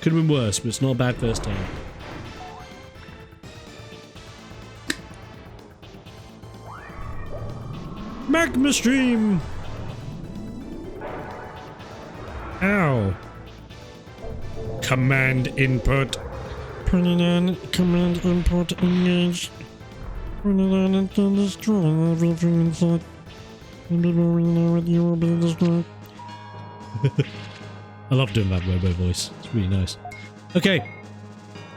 Could have been worse, but it's not a bad first term. Magma Stream! Ow. Command input. Putting on command input engaged. Putting on and destroy everything inside. I love doing that robo voice. It's really nice. Okay.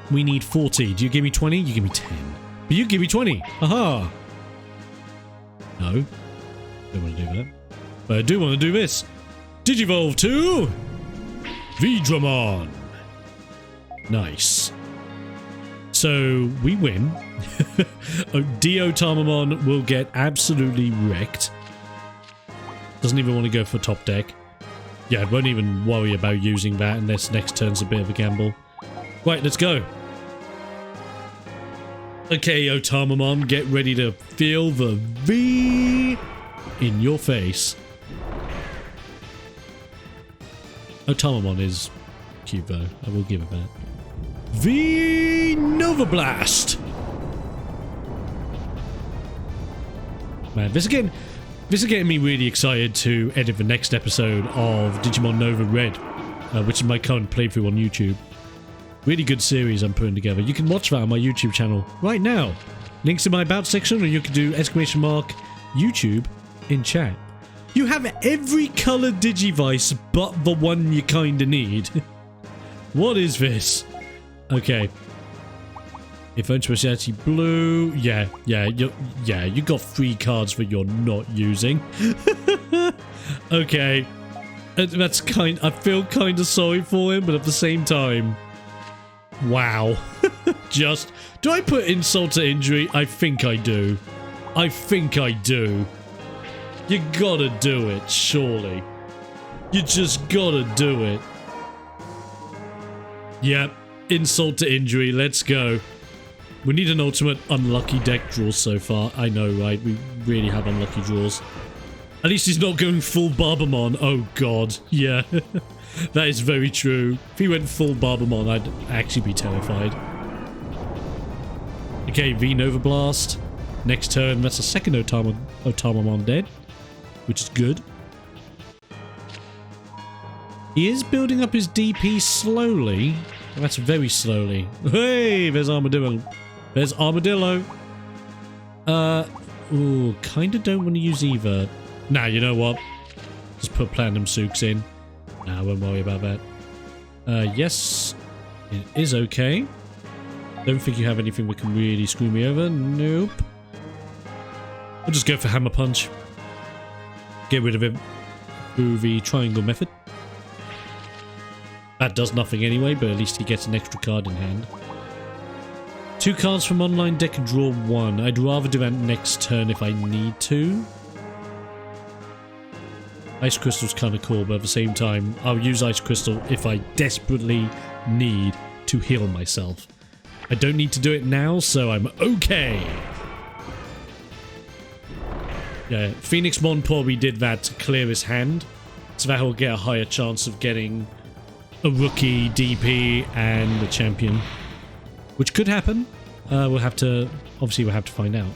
We need 40. Do you give me 20? You give me 10. But you give me 20. Aha! No. Don't want to do that. But I do want to do this. Digivolve to Digimon. Nice. So we win. Dio Tamamon will get absolutely wrecked. Doesn't even want to go for top deck. Yeah, I won't even worry about using that unless next turn's a bit of a gamble. Right, let's go. Okay, Otamamon, get ready to feel the V in your face. Otamamon is cute though, I will give it that. V Nova Blast! Man, this is getting me really excited to edit the next episode of Digimon Nova Red, which is my current playthrough on YouTube. Really good series I'm putting together. You can watch that on my YouTube channel right now. Links in my about section, or you can do ! YouTube in chat. You have every colour Digivice but the one you kinda need. What is this? Okay. If own speciality blue, yeah, you got 3 cards that you're not using. Okay, that's I feel kind of sorry for him, but at the same time, wow. Do I put insult to injury? I think I do. I think I do. You gotta do it, surely. You just gotta do it. Yep, insult to injury, let's go. We need an ultimate unlucky deck draw so far. I know, right? We really have unlucky draws. At least he's not going full Babamon. Oh god, yeah. That is very true. If he went full Babamon, I'd actually be terrified. Okay, V Nova Blast. Next turn, that's a second Otamamon dead, which is good. He is building up his DP slowly. That's very slowly. Hey, there's Armadillo. There's Armadillo. Ooh, kinda don't want to use either. Nah, you know what? Just put Platinum Sooks in. Nah, I won't worry about that. Yes, it is okay. Don't think you have anything that can really screw me over. Nope. I'll just go for Hammer Punch. Get rid of him through the triangle method. That does nothing anyway, but at least he gets an extra card in hand. 2 cards from online deck and draw 1. I'd rather do that next turn if I need to. Ice Crystal's kind of cool, but at the same time, I'll use Ice Crystal if I desperately need to heal myself. I don't need to do it now, so I'm okay. Yeah, Phoenixmon probably did that to clear his hand, so that he'll get a higher chance of getting a rookie DP and a champion, which could happen. We'll have to find out.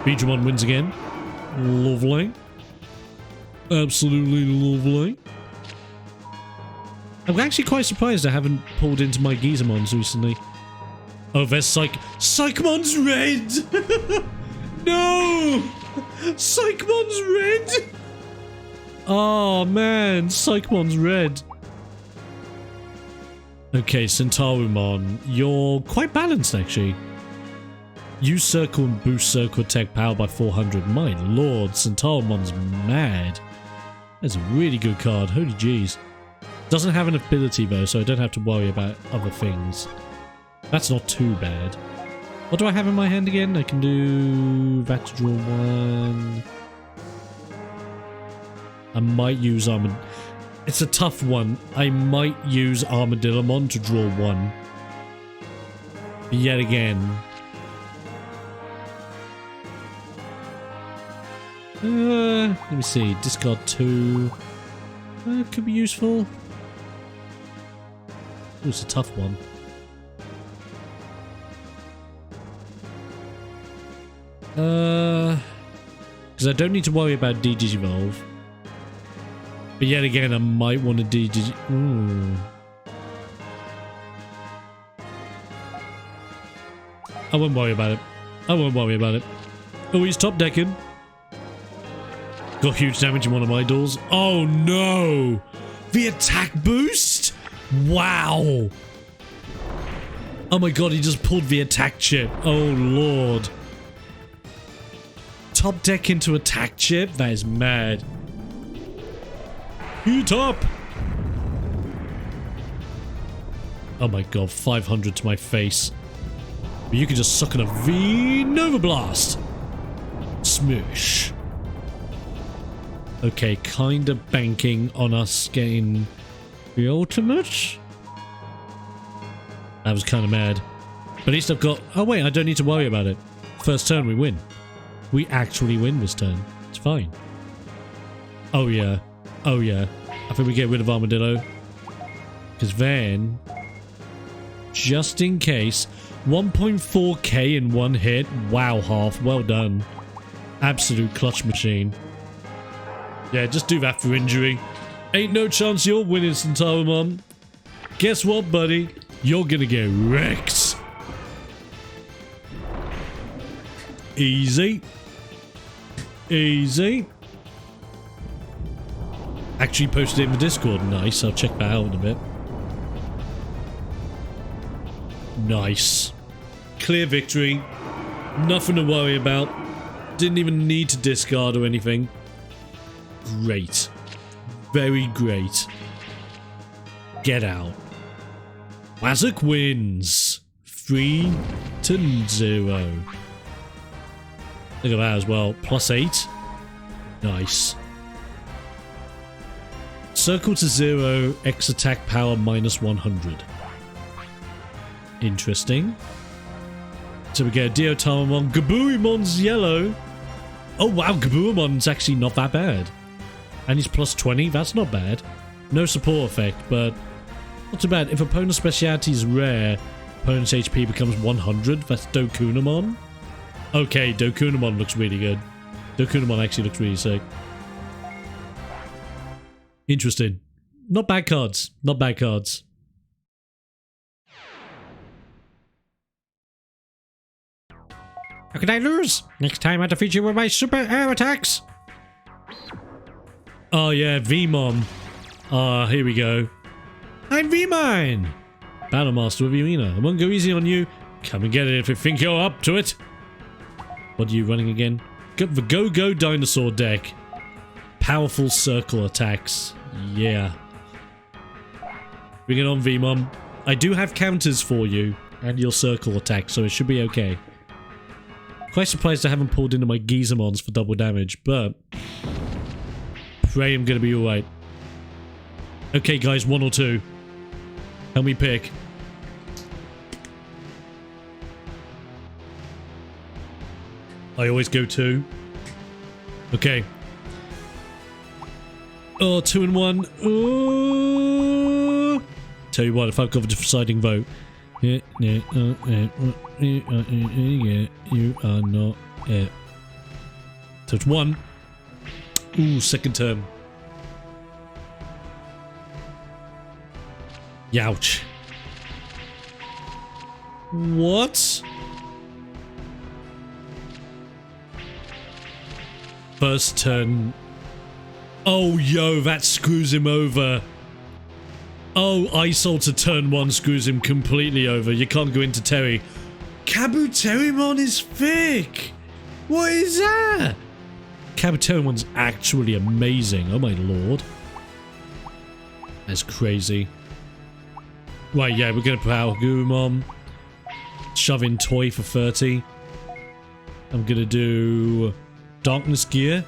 Digimon wins again. Lovely. Absolutely lovely. I'm actually quite surprised I haven't pulled into my Gizamons recently. Oh, there's Psychmon's red! No! Psychmon's red! Oh man, Psychmon's red. Okay, Centaurumon, you're quite balanced actually. Use Circle and boost Circle attack power by 400. My lord, Centaurumon's mad. That's a really good card, holy jeez. Doesn't have an ability though, so I don't have to worry about other things. That's not too bad. What do I have in my hand again? I can do that to draw one. I might use Armadillo. It's a tough one. I might use Armadillomon to draw one. But yet again. Let me see. Discard 2. Could be useful. Ooh, it's a tough one. Because I don't need to worry about Digivolve. But yet again, I might want to Ooh. I won't worry about it. I won't worry about it. Oh, he's top decking. Got huge damage in one of my duels. Oh no! The attack boost? Wow! Oh my god, he just pulled the attack chip. Oh lord. Top deck into attack chip? That is mad. Heat up! Oh my god, 500 to my face. But you can just suck on a V Nova Blast! Smoosh. Okay, kinda banking on us getting the ultimate. That was kinda mad. But at least I've got... Oh wait, I don't need to worry about it. First turn we win. We actually win this turn. It's fine. Oh yeah. Oh yeah. I think we get rid of Armadillo. Because then... Just in case... 1.4k in one hit. Wow, half. Well done. Absolute clutch machine. Yeah, just do that for injury. Ain't no chance you're winning, Centaurimon. Guess what, buddy? You're gonna get wrecked. Easy. Easy. Actually posted it in the Discord. Nice. I'll check that out in a bit. Nice. Clear victory. Nothing to worry about. Didn't even need to discard or anything. Great. Very great. Get out. Wazuk wins. 3-0. Look at that as well. +8. Nice. Circle to 0. X attack power -100. Interesting. So we get Diotamamon. Gabuimon's yellow. Oh wow, Gabuimon's actually not that bad. And he's +20. That's not bad. No support effect, but not too bad. If opponent's speciality is rare, opponent's HP becomes 100. That's Dokunamon. Okay, Dokunamon looks really good. Dokunamon actually looks really sick. Interesting. Not bad cards. Not bad cards. How can I lose? Next time I defeat you with my super air attacks. Oh yeah, Vmon. Ah, here we go. I'm Vmon! Battle Master with Yumina. I won't go easy on you. Come and get it if you think you're up to it. What are you running again? Got the Go-Go Dinosaur deck. Powerful circle attacks. Yeah. Bring it on, Vmon. I do have counters for you and your circle attack, so it should be okay. Quite surprised I haven't pulled into my Gizamons for double damage, but pray I'm gonna be alright. Okay guys, 1 or 2. Help me pick. I always go 2. Okay. Oh, 2 and 1. Oh. Tell you what, if I've got the deciding vote. You are not it. So it's 1. Ooh, second turn. Youch. What? First turn. Oh, yo, that screws him over. Oh, Isol to turn 1 screws him completely over. You can't go into Terry. Kabuterimon is thick! What is that? Kabuterimon's actually amazing. Oh my lord. That's crazy. Right, yeah, we're gonna Power Gurumon. shove in Toy for 30. I'm gonna do Darkness Gear.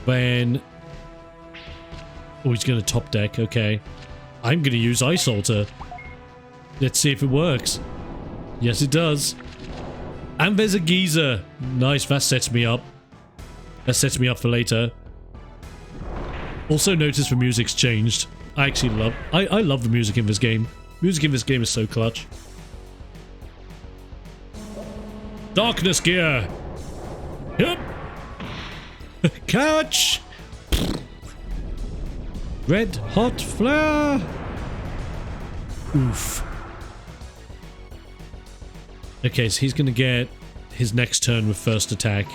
Then... oh, he's gonna top deck, okay. I'm gonna use Ice Alter. Let's see if it works. Yes, it does. And there's a Geyser. Nice, that sets me up. That sets me up for later. Also notice the music's changed. I actually love... I love the music in this game. Music in this game is so clutch. Darkness Gear! Yep! Catch! Red Hot Flare! Oof. Okay, so he's gonna get his next turn with first attack.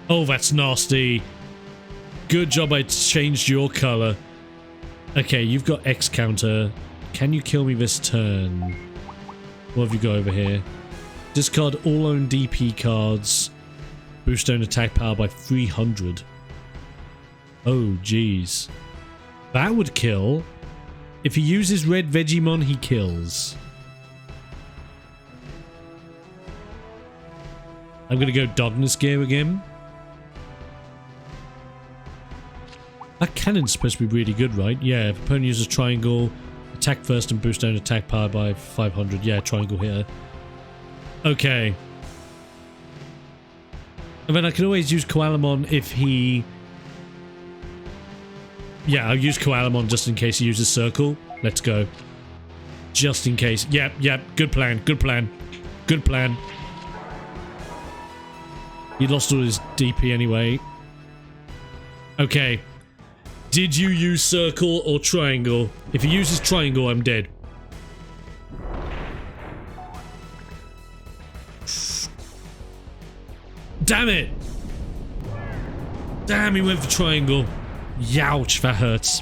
Oh, that's nasty. Good job I changed your color. Okay, you've got X counter. Can you kill me this turn? What have you got over here? Discard all own DP cards. Boost own attack power by 300. Oh, jeez. That would kill. If he uses red Vegemon, he kills. I'm gonna go Darkness Gear again. That cannon's supposed to be really good, right? Yeah, if opponent uses triangle, attack first and boost own attack power by 500. Yeah, triangle here. Okay. And then I can always use Koalamon if he... yeah, I'll use Koalamon just in case he uses Circle. Let's go. Just in case. Yep, yep. Good plan, good plan. Good plan. He lost all his DP anyway. Okay. Did you use Circle or Triangle? If he uses Triangle, I'm dead. Damn it! Damn, he went for Triangle. Youch, that hurts.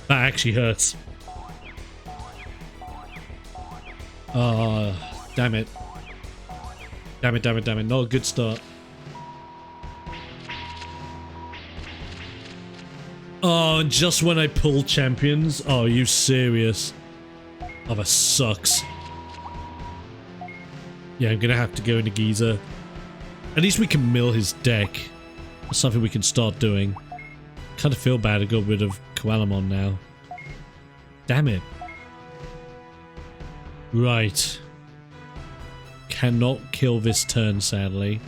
That actually hurts. Damn it. Damn it, damn it, damn it. Not a good start. Oh, and just when I pull champions? Oh, are you serious? Oh, that sucks. Yeah, I'm gonna have to go into Geyser. At least we can mill his deck. That's something we can start doing. Kind of feel bad I got rid of Koalamon now. Damn it. Right. Cannot kill this turn, sadly.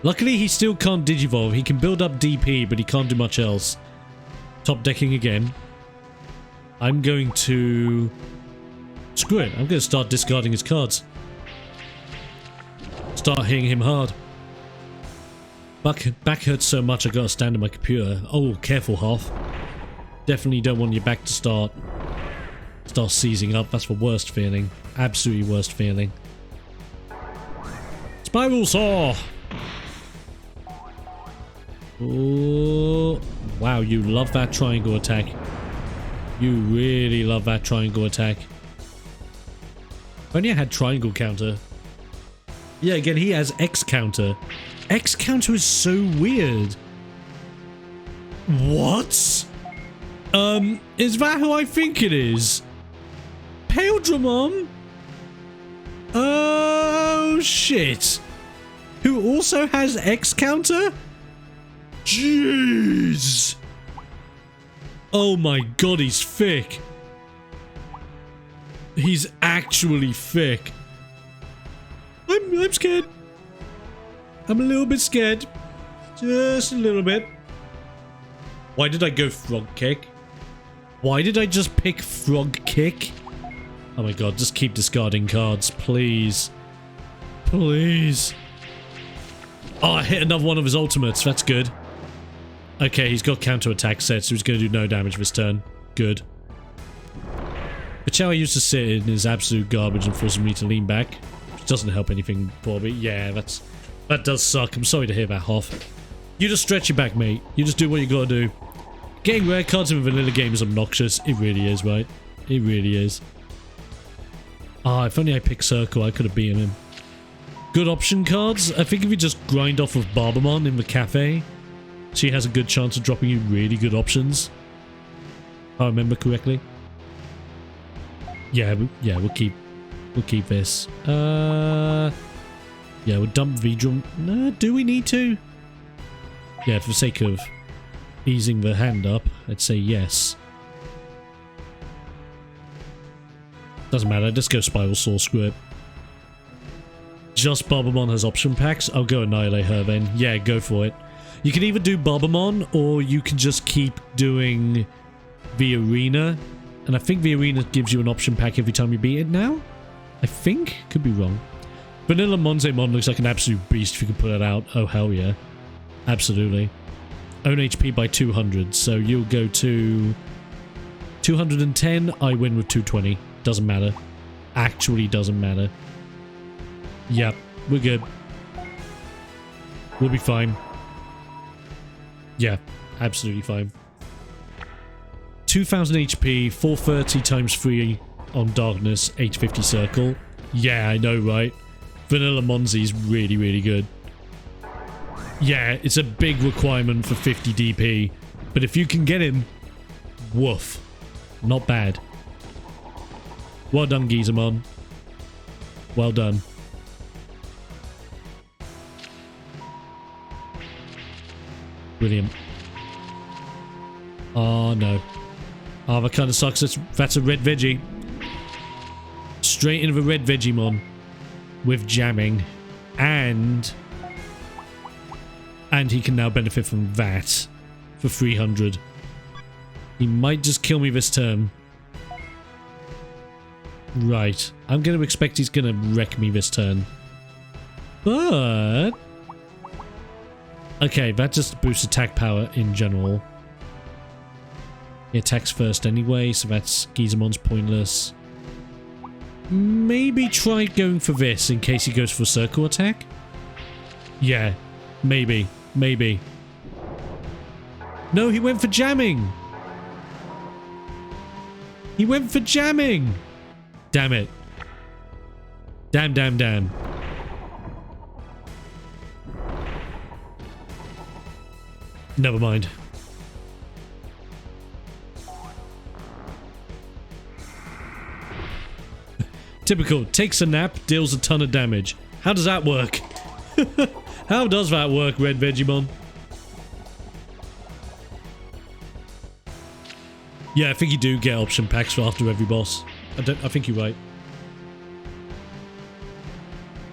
Luckily, he still can't Digivolve. He can build up DP, but he can't do much else. Top decking again. I'm going to... screw it. I'm going to start discarding his cards. Start hitting him hard. Back hurts so much I gotta stand on my computer. Oh, careful, Half. Definitely don't want your back to start seizing up. That's the worst feeling. Absolutely worst feeling. Spiral Saw! Oh, wow, you love that triangle attack. You really love that triangle attack. If only I had triangle counter. Yeah, again, he has X counter. X counter is so weird. What? Is that who I think it is? Paildramon? Oh, shit. Who also has X counter? Jeez. Oh my god, he's thick. He's actually thick. I'm scared. I'm a little bit scared. Just a little bit. Why did I go Frog Kick? Why did I just pick Frog Kick? Oh my god, just keep discarding cards, please. Please. Oh, I hit another one of his ultimates. That's good. Okay, he's got counter-attack set, so he's going to do no damage this turn. Good. But how I used to sit in is absolute garbage and forcing me to lean back. Which doesn't help anything for me. Yeah, that does suck. I'm sorry to hear that, Hoff. You just stretch your back, mate. You just do what you gotta do. Getting rare cards in a vanilla game is obnoxious. It really is, right? It really is. Ah, if only I picked Circle, I could have beaten him. Good option cards? I think if you just grind off of Babamon in the cafe, she has a good chance of dropping you really good options. If I remember correctly. Yeah, we'll keep this. Yeah, we'll dump V-Drum. No, do we need to? Yeah, for the sake of easing the hand up, I'd say yes. Doesn't matter, just go Spiral Saw, screw it. Just Babamon has option packs? I'll go Annihilate her then. Yeah, go for it. You can either do Babamon, or you can just keep doing the Arena. And I think the Arena gives you an option pack every time you beat it now? I think? Could be wrong. Vanilla Monzemon looks like an absolute beast if you can put it out. Oh, hell yeah. Absolutely. Own HP by 200, so you'll go to 210. I win with 220. Doesn't matter. Actually doesn't matter. Yep, we're good. We'll be fine. Yeah, absolutely fine. 2000 HP, 430 times 3 on Darkness, 850 Circle. Yeah, I know, right? Vanilla Monzi's really, really good. Yeah, it's a big requirement for 50 DP, but if you can get him, woof. Not bad. Well done, Gizamon. Well done. Brilliant. Oh, no. Oh, that kind of sucks. That's a red veggie. Straight into the red Vegiemon. With jamming. And he can now benefit from that. For 300. He might just kill me this turn. Right. I'm going to expect he's going to wreck me this turn. But... okay, that just boosts attack power in general. He attacks first anyway, so that's Gizamon's pointless. Maybe try going for this in case he goes for a circle attack? Yeah, maybe. Maybe. No, he went for jamming! He went for jamming! Damn it. Damn, damn, damn. Never mind. Typical. Takes a nap, deals a ton of damage. How does that work? How does that work, Red Vegiemon? Yeah, I think you do get option packs for after every boss. I think you're right.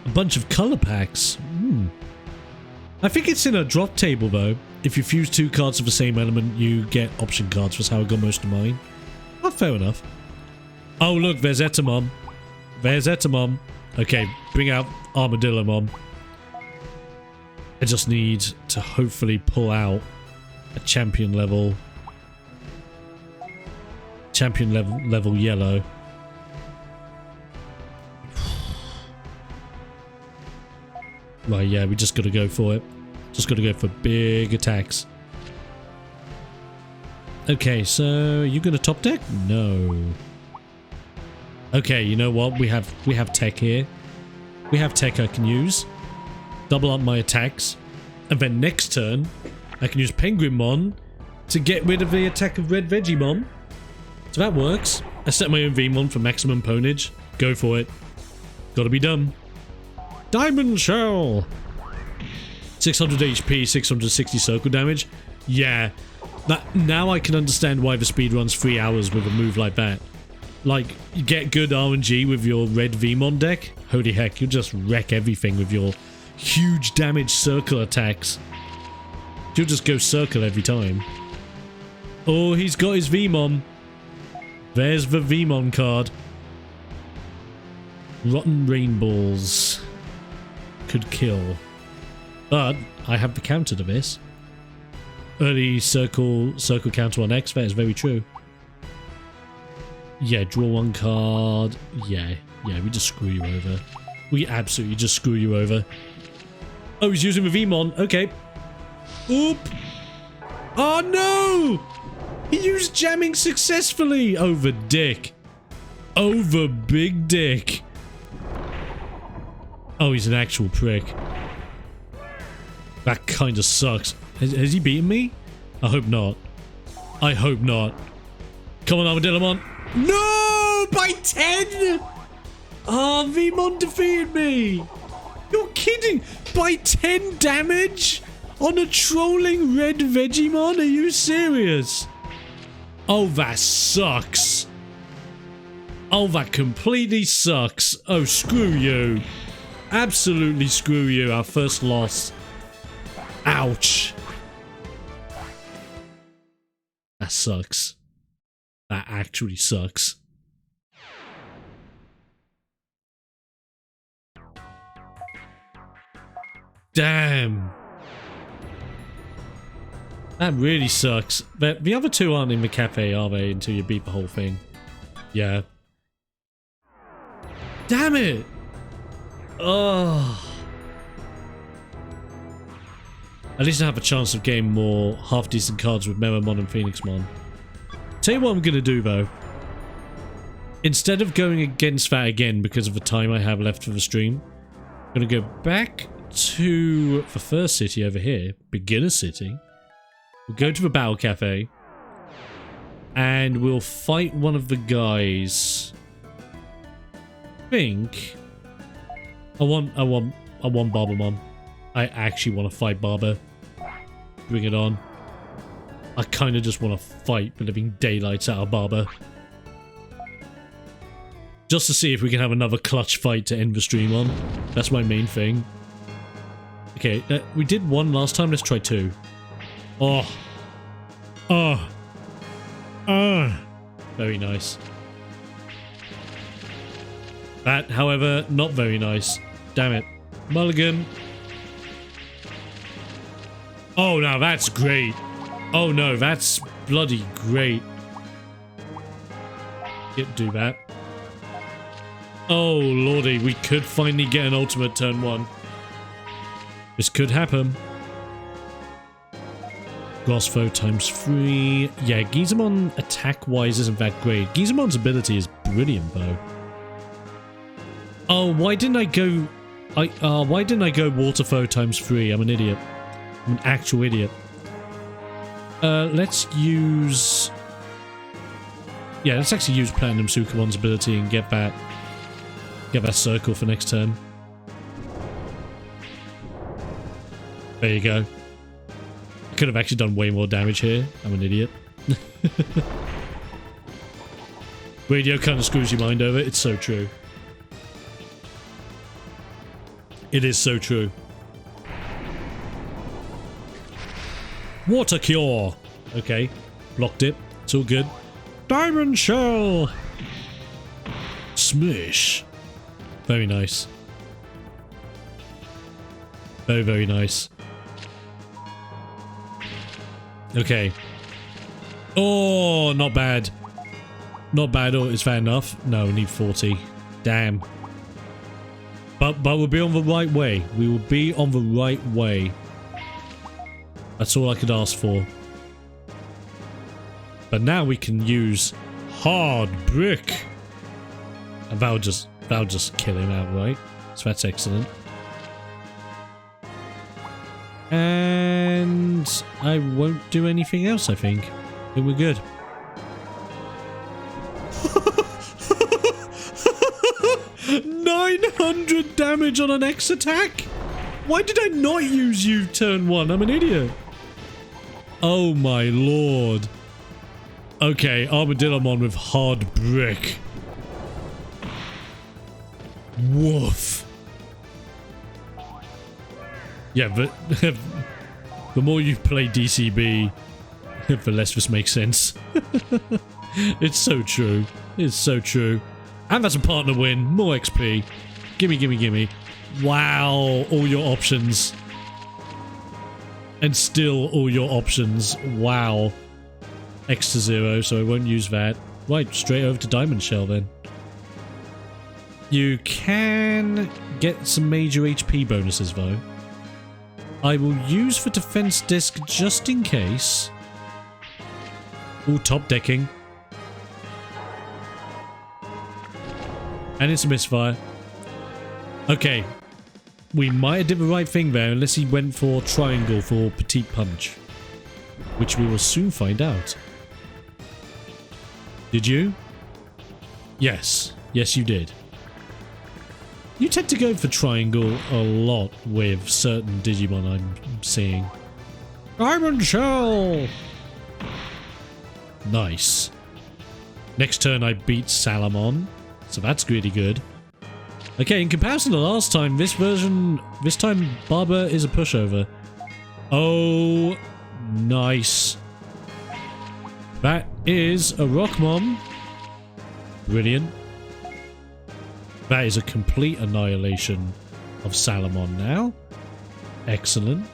A bunch of color packs. I think it's in a drop table though. If you fuse 2 cards of the same element, you get option cards. That's how I got most of mine. Oh, fair enough. Oh, look, there's Etamon. There's Etamon. Okay, bring out Armadillomon. I just need to hopefully pull out a champion level. Champion level yellow. Right, yeah, we just gotta go for it. Just gotta go for big attacks. Okay, so you gonna top deck? No. Okay, you know what? We have tech here. We have tech I can use. Double up my attacks. And then next turn, I can use Penguinmon to get rid of the attack of Red Vegiemon. So that works. I set my own Vmon for maximum ponage. Go for it. Gotta be done. Diamond Shell! 600 HP, 660 circle damage. Yeah. Now I can understand why the speed runs 3 hours with a move like that. Like, you get good RNG with your red Vmon deck. Holy heck, you'll just wreck everything with your huge damage circle attacks. You'll just go circle every time. Oh, he's got his Vmon. There's the Vmon card. Rotten Rainballs. Could kill. But I have the counter to this. Early circle counter on X, that is very true. Yeah, draw 1 card. Yeah, we just screw you over. We absolutely just screw you over. Oh, he's using the Vmon. Okay. Oop. Oh, no! He used jamming successfully! Over dick. Over big dick. Oh, he's an actual prick. That kind of sucks. Has he beaten me? I hope not. I hope not. Come on, Armadillomon. No! By 10? Oh, Vmon defeated me. You're kidding. By 10 damage? On a trolling red Vegemon? Are you serious? Oh, that sucks. Oh, that completely sucks. Oh, screw you. Absolutely screw you. Our first loss. Ouch. That sucks. That actually sucks. Damn. That really sucks. But the other two aren't in the cafe, are they? Until you beat the whole thing. Yeah. Damn it! Oh. At least I have a chance of getting more half-decent cards with Meramon and Phoenixmon. Tell you what I'm gonna do though. Instead of going against that again because of the time I have left for the stream, I'm gonna go back to the first city over here, Beginner City. We'll go to the Battle Cafe. And we'll fight one of the guys. I think I want Babamon. I actually want to fight Barber. Bring it on. I kind of just want to fight the living daylights out of Barber. Just to see if we can have another clutch fight to end the stream on. That's my main thing. Okay, we did one last time. Let's try two. Oh. Oh. Oh. Very nice. That, however, not very nice. Damn it. Mulligan. Oh, now that's great. Oh, no, that's bloody great. Do that. Oh, lordy, we could finally get an ultimate turn 1. This could happen. Grossfo ×3. Yeah, Gizamon attack-wise isn't that great. Gizamon's ability is brilliant, though. Oh, why didn't I go... why didn't I go Waterfo ×3? I'm an idiot. I'm an actual idiot. Let's use... Yeah, let's actually use Platinum Sukumon's ability and get that circle for next turn. There you go. I could have actually done way more damage here. I'm an idiot. Radio kind of screws your mind over. It's so true. It is so true. Water Cure! Okay. Blocked it. It's all good. Diamond Shell! Smish! Very nice. Very, very nice. Okay. Oh, not bad. Not bad. Oh, is that enough? No, we need 40. Damn. But we'll be on the right way. We will be on the right way. That's all I could ask for. But now we can use Hard Brick. And that'll just kill him outright. So that's excellent. And I won't do anything else, I think. Then we're good. $900 damage on an X attack? Why did I not use you turn 1? I'm an idiot. Oh my lord. Okay, Armadillomon with Hard Brick. Woof. Yeah, but the more you play DCB, the less this makes sense. It's so true. It's so true. And that's a partner win. More XP. Gimme, gimme, gimme. Wow. All your options. And still all your options. Wow. X to 0, so I won't use that. Right, straight over to Diamond Shell then. You can get some major HP bonuses though. I will use for defense disc just in case. Ooh, top decking. And it's a misfire. Okay. We might have did the right thing there unless he went for triangle for Petite Punch. Which we will soon find out. Did you? Yes. Yes, you did. You tend to go for triangle a lot with certain Digimon I'm seeing. Diamond Shell! Nice. Next turn I beat Salamon, so that's really good. Okay, in comparison to last time, this time Baba is a pushover. Oh, nice. That is a Rockmon. Brilliant. That is a complete annihilation of Salamon now. Excellent.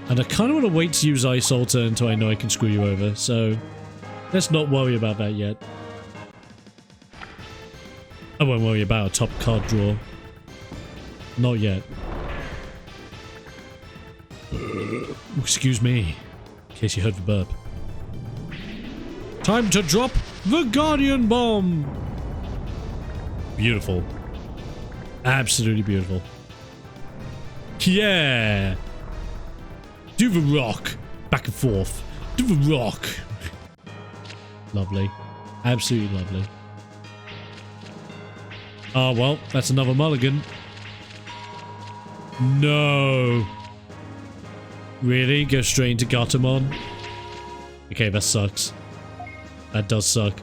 And I kind of want to wait to use Ice Alter until I know I can screw you over, so let's not worry about that yet. I won't worry about a top card draw. Not yet. Excuse me, in case you heard the burp. Time to drop the Guardian Bomb! Beautiful. Absolutely beautiful. Yeah! Do the rock! Back and forth. Do the rock! Lovely. Absolutely lovely. Oh, well, that's another mulligan. No! Really? Go straight into Gatomon? Okay, that sucks. That does suck.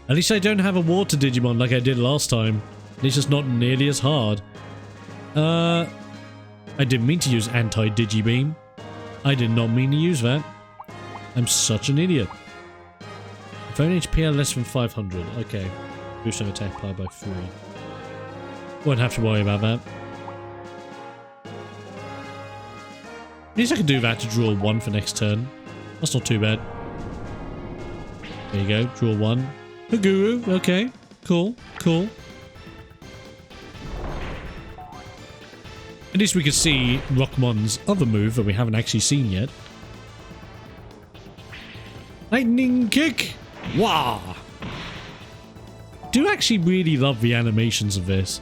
At least I don't have a water Digimon like I did last time. At least it's not nearly as hard. I didn't mean to use anti-Digibeam. I did not mean to use that. I'm such an idiot. Phone HP are less than 500. Okay. Boost of attack applied by 3. Won't have to worry about that. At least I can do that to draw 1 for next turn. That's not too bad. There you go. Draw 1. A Guru. Okay. Cool. Cool. At least we can see Rockmon's other move that we haven't actually seen yet. Lightning Kick! Wah! Do actually really love the animations of this.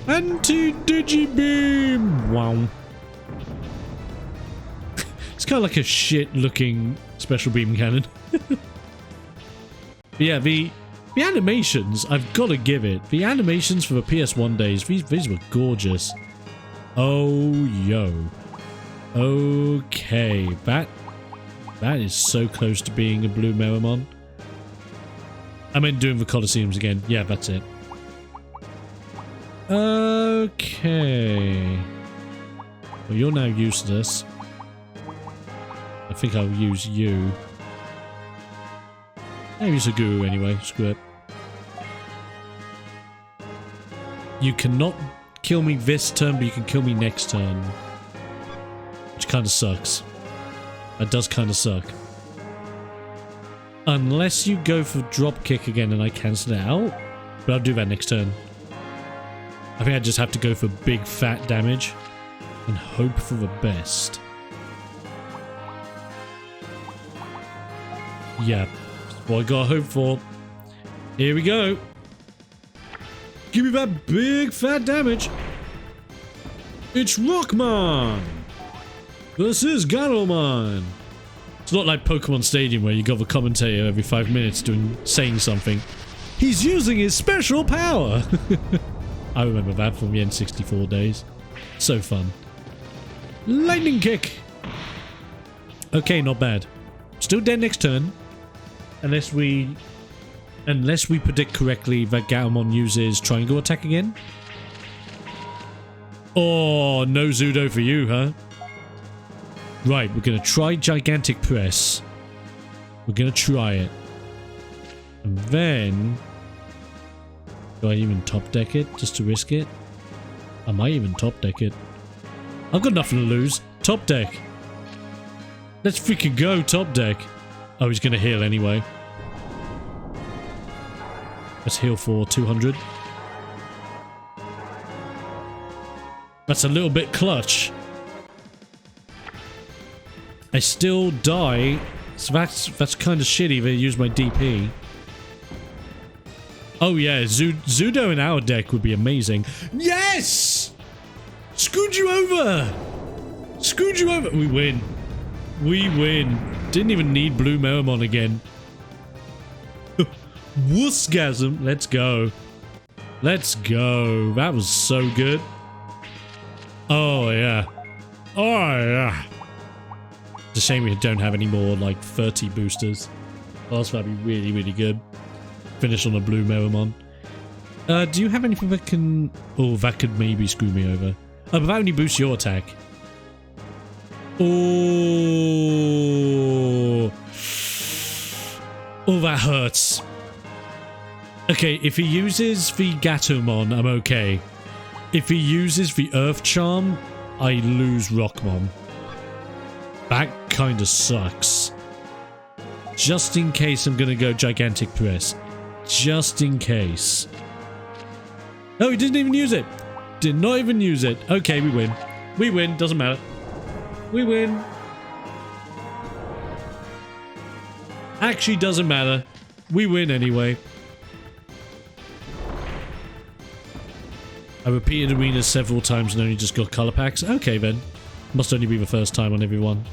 Anti-Digibeam! Wow. It's kind of like a shit-looking special beam cannon. But yeah, the animations, I've got to give it. The animations for the PS1 days, these were gorgeous. Oh, yo. Okay, that is so close to being a blue Meramon. I meant doing the Colosseums again. Yeah, that's it. Okay. Well, you're now useless. I think I'll use you. I'll use a Guru anyway. Screw it. You cannot kill me this turn, but you can kill me next turn. Which kind of sucks. That does kind of suck. Unless you go for drop kick again and I cancel it out. But I'll do that next turn. I think I just have to go for big fat damage. And hope for the best. Yeah. That's what I gotta hope for. Here we go. Give me that big fat damage. It's Rockmon versus Garomon. It's not like Pokemon Stadium where you got the commentator every 5 minutes saying something. He's using his special power. I remember that from the N64 days. So fun. Lightning Kick. Okay, not bad. Still dead next turn. Unless we predict correctly that Gatomon uses triangle attack again. Oh, no Zudo for you, huh? Right, we're going to try Gigantic Press. We're going to try it. And then... do I even top deck it just to risk it? I might even top deck it. I've got nothing to lose. Top deck. Let's freaking go, top deck. Oh, he's going to heal anyway. Let's heal for 200. That's a little bit clutch. I still die, so that's kind of shitty they use my DP. Oh yeah, Zudo in our deck would be amazing. Yes! Screwed you over! Screwed you over! We win. We win. Didn't even need Blue Meramon again. Wussgasm. Let's go. Let's go. That was so good. Oh, yeah. Oh, yeah. It's a shame we don't have any more, like, 30 boosters. Oh, that's that'd be really, really good. Finish on a blue Babamon. Do you have anything that can... Oh, that could maybe screw me over. Oh, but that only boosts your attack. Oh. Oh, that hurts. Okay, if he uses the Gatomon, I'm okay. If he uses the Earth Charm, I lose Rockmon. That kind of sucks. Just in case I'm going to go Gigantic Press. Just in case. Oh, he didn't even use it. Did not even use it. Okay, we win. We win. Doesn't matter. We win. Actually, doesn't matter. We win anyway. I repeated arenas several times and only just got color packs. Okay then. Must only be the first time on everyone.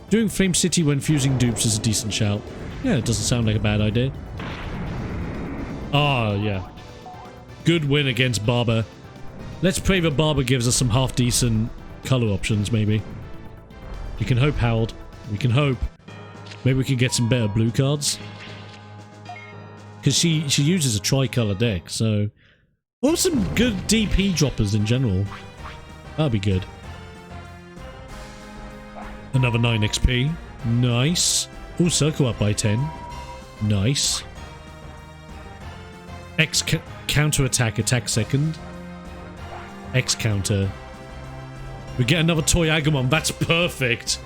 Doing Flame City when fusing dupes is a decent shout. Yeah, it doesn't sound like a bad idea. Oh, yeah. Good win against Barber. Let's pray that Barber gives us some half-decent color options, maybe. We can hope, Harold. We can hope. Maybe we can get some better blue cards. Because she uses a tricolor deck, so... Or some good DP droppers in general. That'd be good. Another 9 XP. Nice. Oh, circle up by 10. Nice. X counter attack, attack second. X counter. We get another Toy Agumon. That's perfect.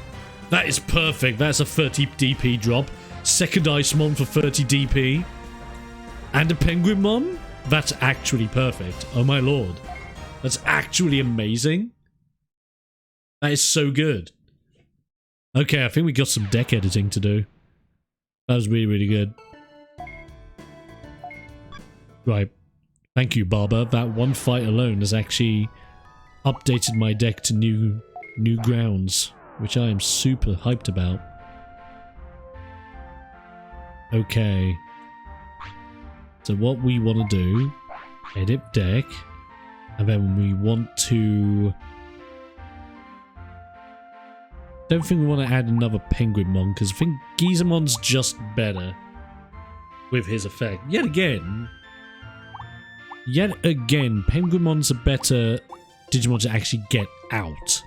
That is perfect. That's a 30 DP drop. Second Icemon for 30 DP. And a Penguinmon? That's actually perfect. Oh my lord. That's actually amazing. That is so good. Okay, I think we got some deck editing to do. That was really, really good. Right. Thank you, Barber. That one fight alone has actually updated my deck to new grounds, which I am super hyped about. Okay. So what we want to do, edit deck, and then we want to... Don't think we want to add another Penguinmon, because I think Gizamon's just better with his effect. Yet again, Penguinmon's a better Digimon to actually get out.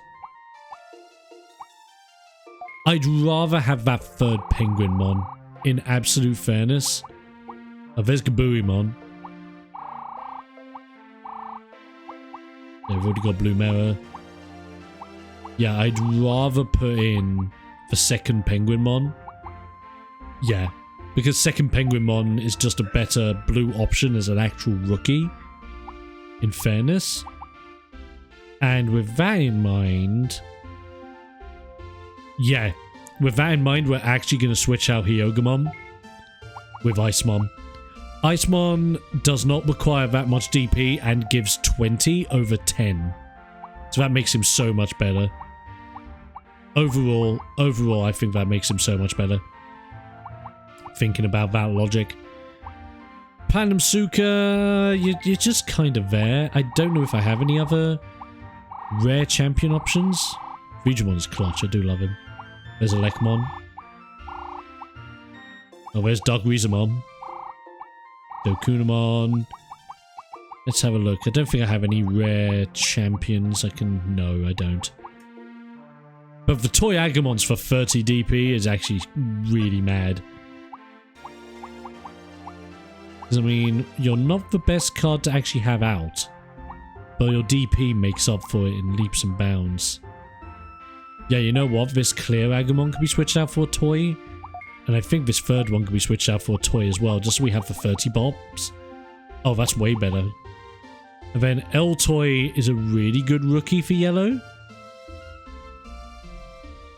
I'd rather have that third Penguinmon, in absolute fairness. Oh, there's Gabuimon. Yeah, we've already got Blue Mirror. Yeah, I'd rather put in the second Penguinmon. Yeah, because second Penguinmon is just a better blue option as an actual rookie, in fairness. And with that in mind... Yeah, with that in mind, we're actually going to switch out Hyogomon with Icemon. Icemon does not require that much DP and gives 20 over 10. So that makes him so much better. Overall, I think that makes him so much better. Thinking about that logic. Platinum Suka, you're just kind of there. I don't know if I have any other rare champion options. Vegemon's clutch, I do love him. There's Elekmon. Oh, there's Dogweezamon. Dokunamon. Let's have a look. I don't think I have any rare champions I can... No, I don't. But the Toy Agumons for 30 DP is actually really mad. Because, I mean, you're not the best card to actually have out. But your DP makes up for it in leaps and bounds. Yeah, you know what? This clear Agumon can be switched out for a toy. And I think this third one can be switched out for a toy as well, just so we have the 30 bops. Oh, that's way better. And then L-Toy is a really good rookie for yellow.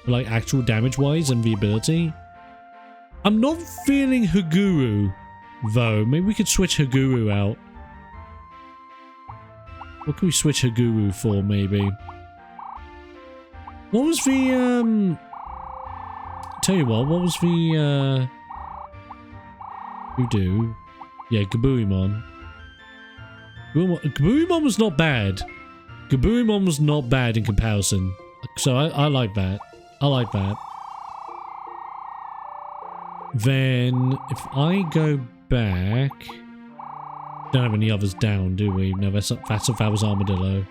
Like, actual damage-wise and the ability. I'm not feeling Haguru, though. Maybe we could switch Haguru out. What can we switch Haguru for, maybe? What was the, Tell you what was the You do. Yeah, Gabuimon. Gabuimon was not bad. Gabuimon was not bad in comparison. So I like that. I like that. Then, if I go back... Don't have any others down, do we? No, that's if that was Armadillo.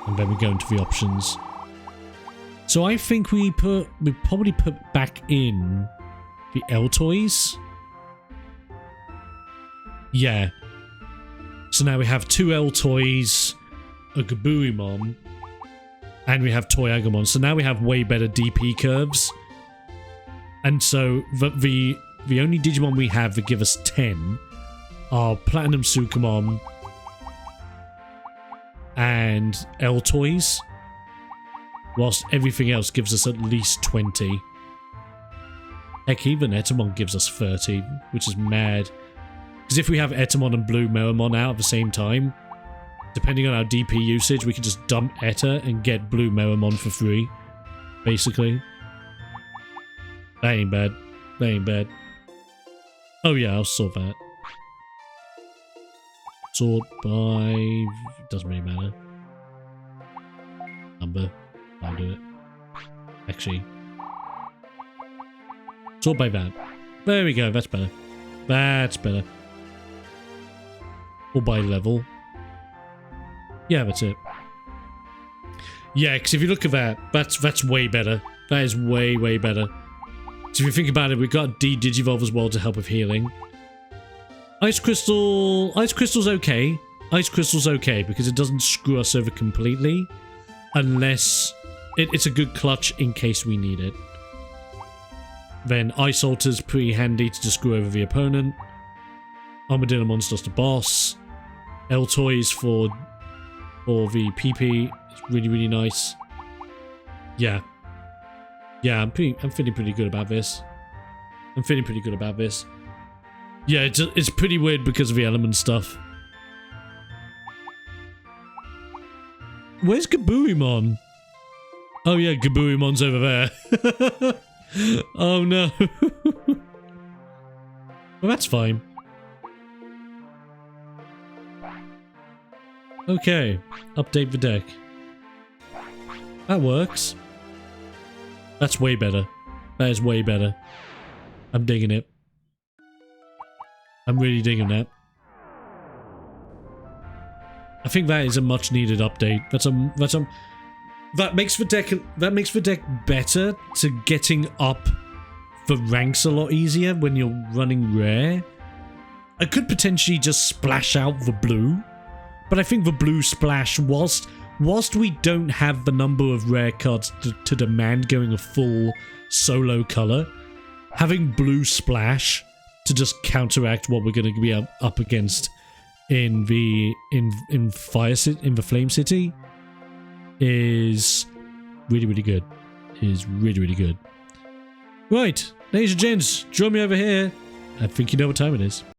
And then we go into the options. So I think we probably put back in the L toys. Yeah. So now we have 2 L toys, a Gabuimon, and we have Toy Agumon. So now we have way better DP curves. And so the only Digimon we have that give us 10 are Platinum Sukamon and L toys, whilst everything else gives us at least 20. Heck, even Etamon gives us 30, which is mad. Because if we have Etamon and Blue Meramon out at the same time, depending on our DP usage, we can just dump Eta and get Blue Meramon for free, basically. That ain't bad. That ain't bad. Oh yeah, I'll sort that. Sort by... doesn't really matter. Number. I'll do it. Actually. Sort by that. There we go, that's better. That's better. Or by level. Yeah, that's it. Yeah, because if you look at that, that's way better. That is way, way better. So if you think about it, we've got D-Digivolve as well to help with healing. Ice Crystal's okay. Ice Crystal's okay because it doesn't screw us over completely. Unless it's a good clutch in case we need it. Then Ice Alter's pretty handy to just screw over the opponent. Armadillo Monster's the boss. L Toys for the PP. It's really, really nice. Yeah. Yeah, I'm feeling pretty good about this. I'm feeling pretty good about this. Yeah, it's pretty weird because of the element stuff. Where's Gabuimon? Oh yeah, Gabuimon's over there. Oh no. Well, that's fine. Okay, update the deck. That works. That's way better. That is way better. I'm digging it. I'm really digging that. I think that is a much needed update. That makes the deck better to getting up the ranks a lot easier when you're running rare. I could potentially just splash out the blue, but I think the blue splash, whilst we don't have the number of rare cards to demand going a full solo color, having blue splash to just counteract what we're going to be up against in the Flame City is really, really good. Is really, really good. Right, ladies and gents, join me over here. I think you know what time it is.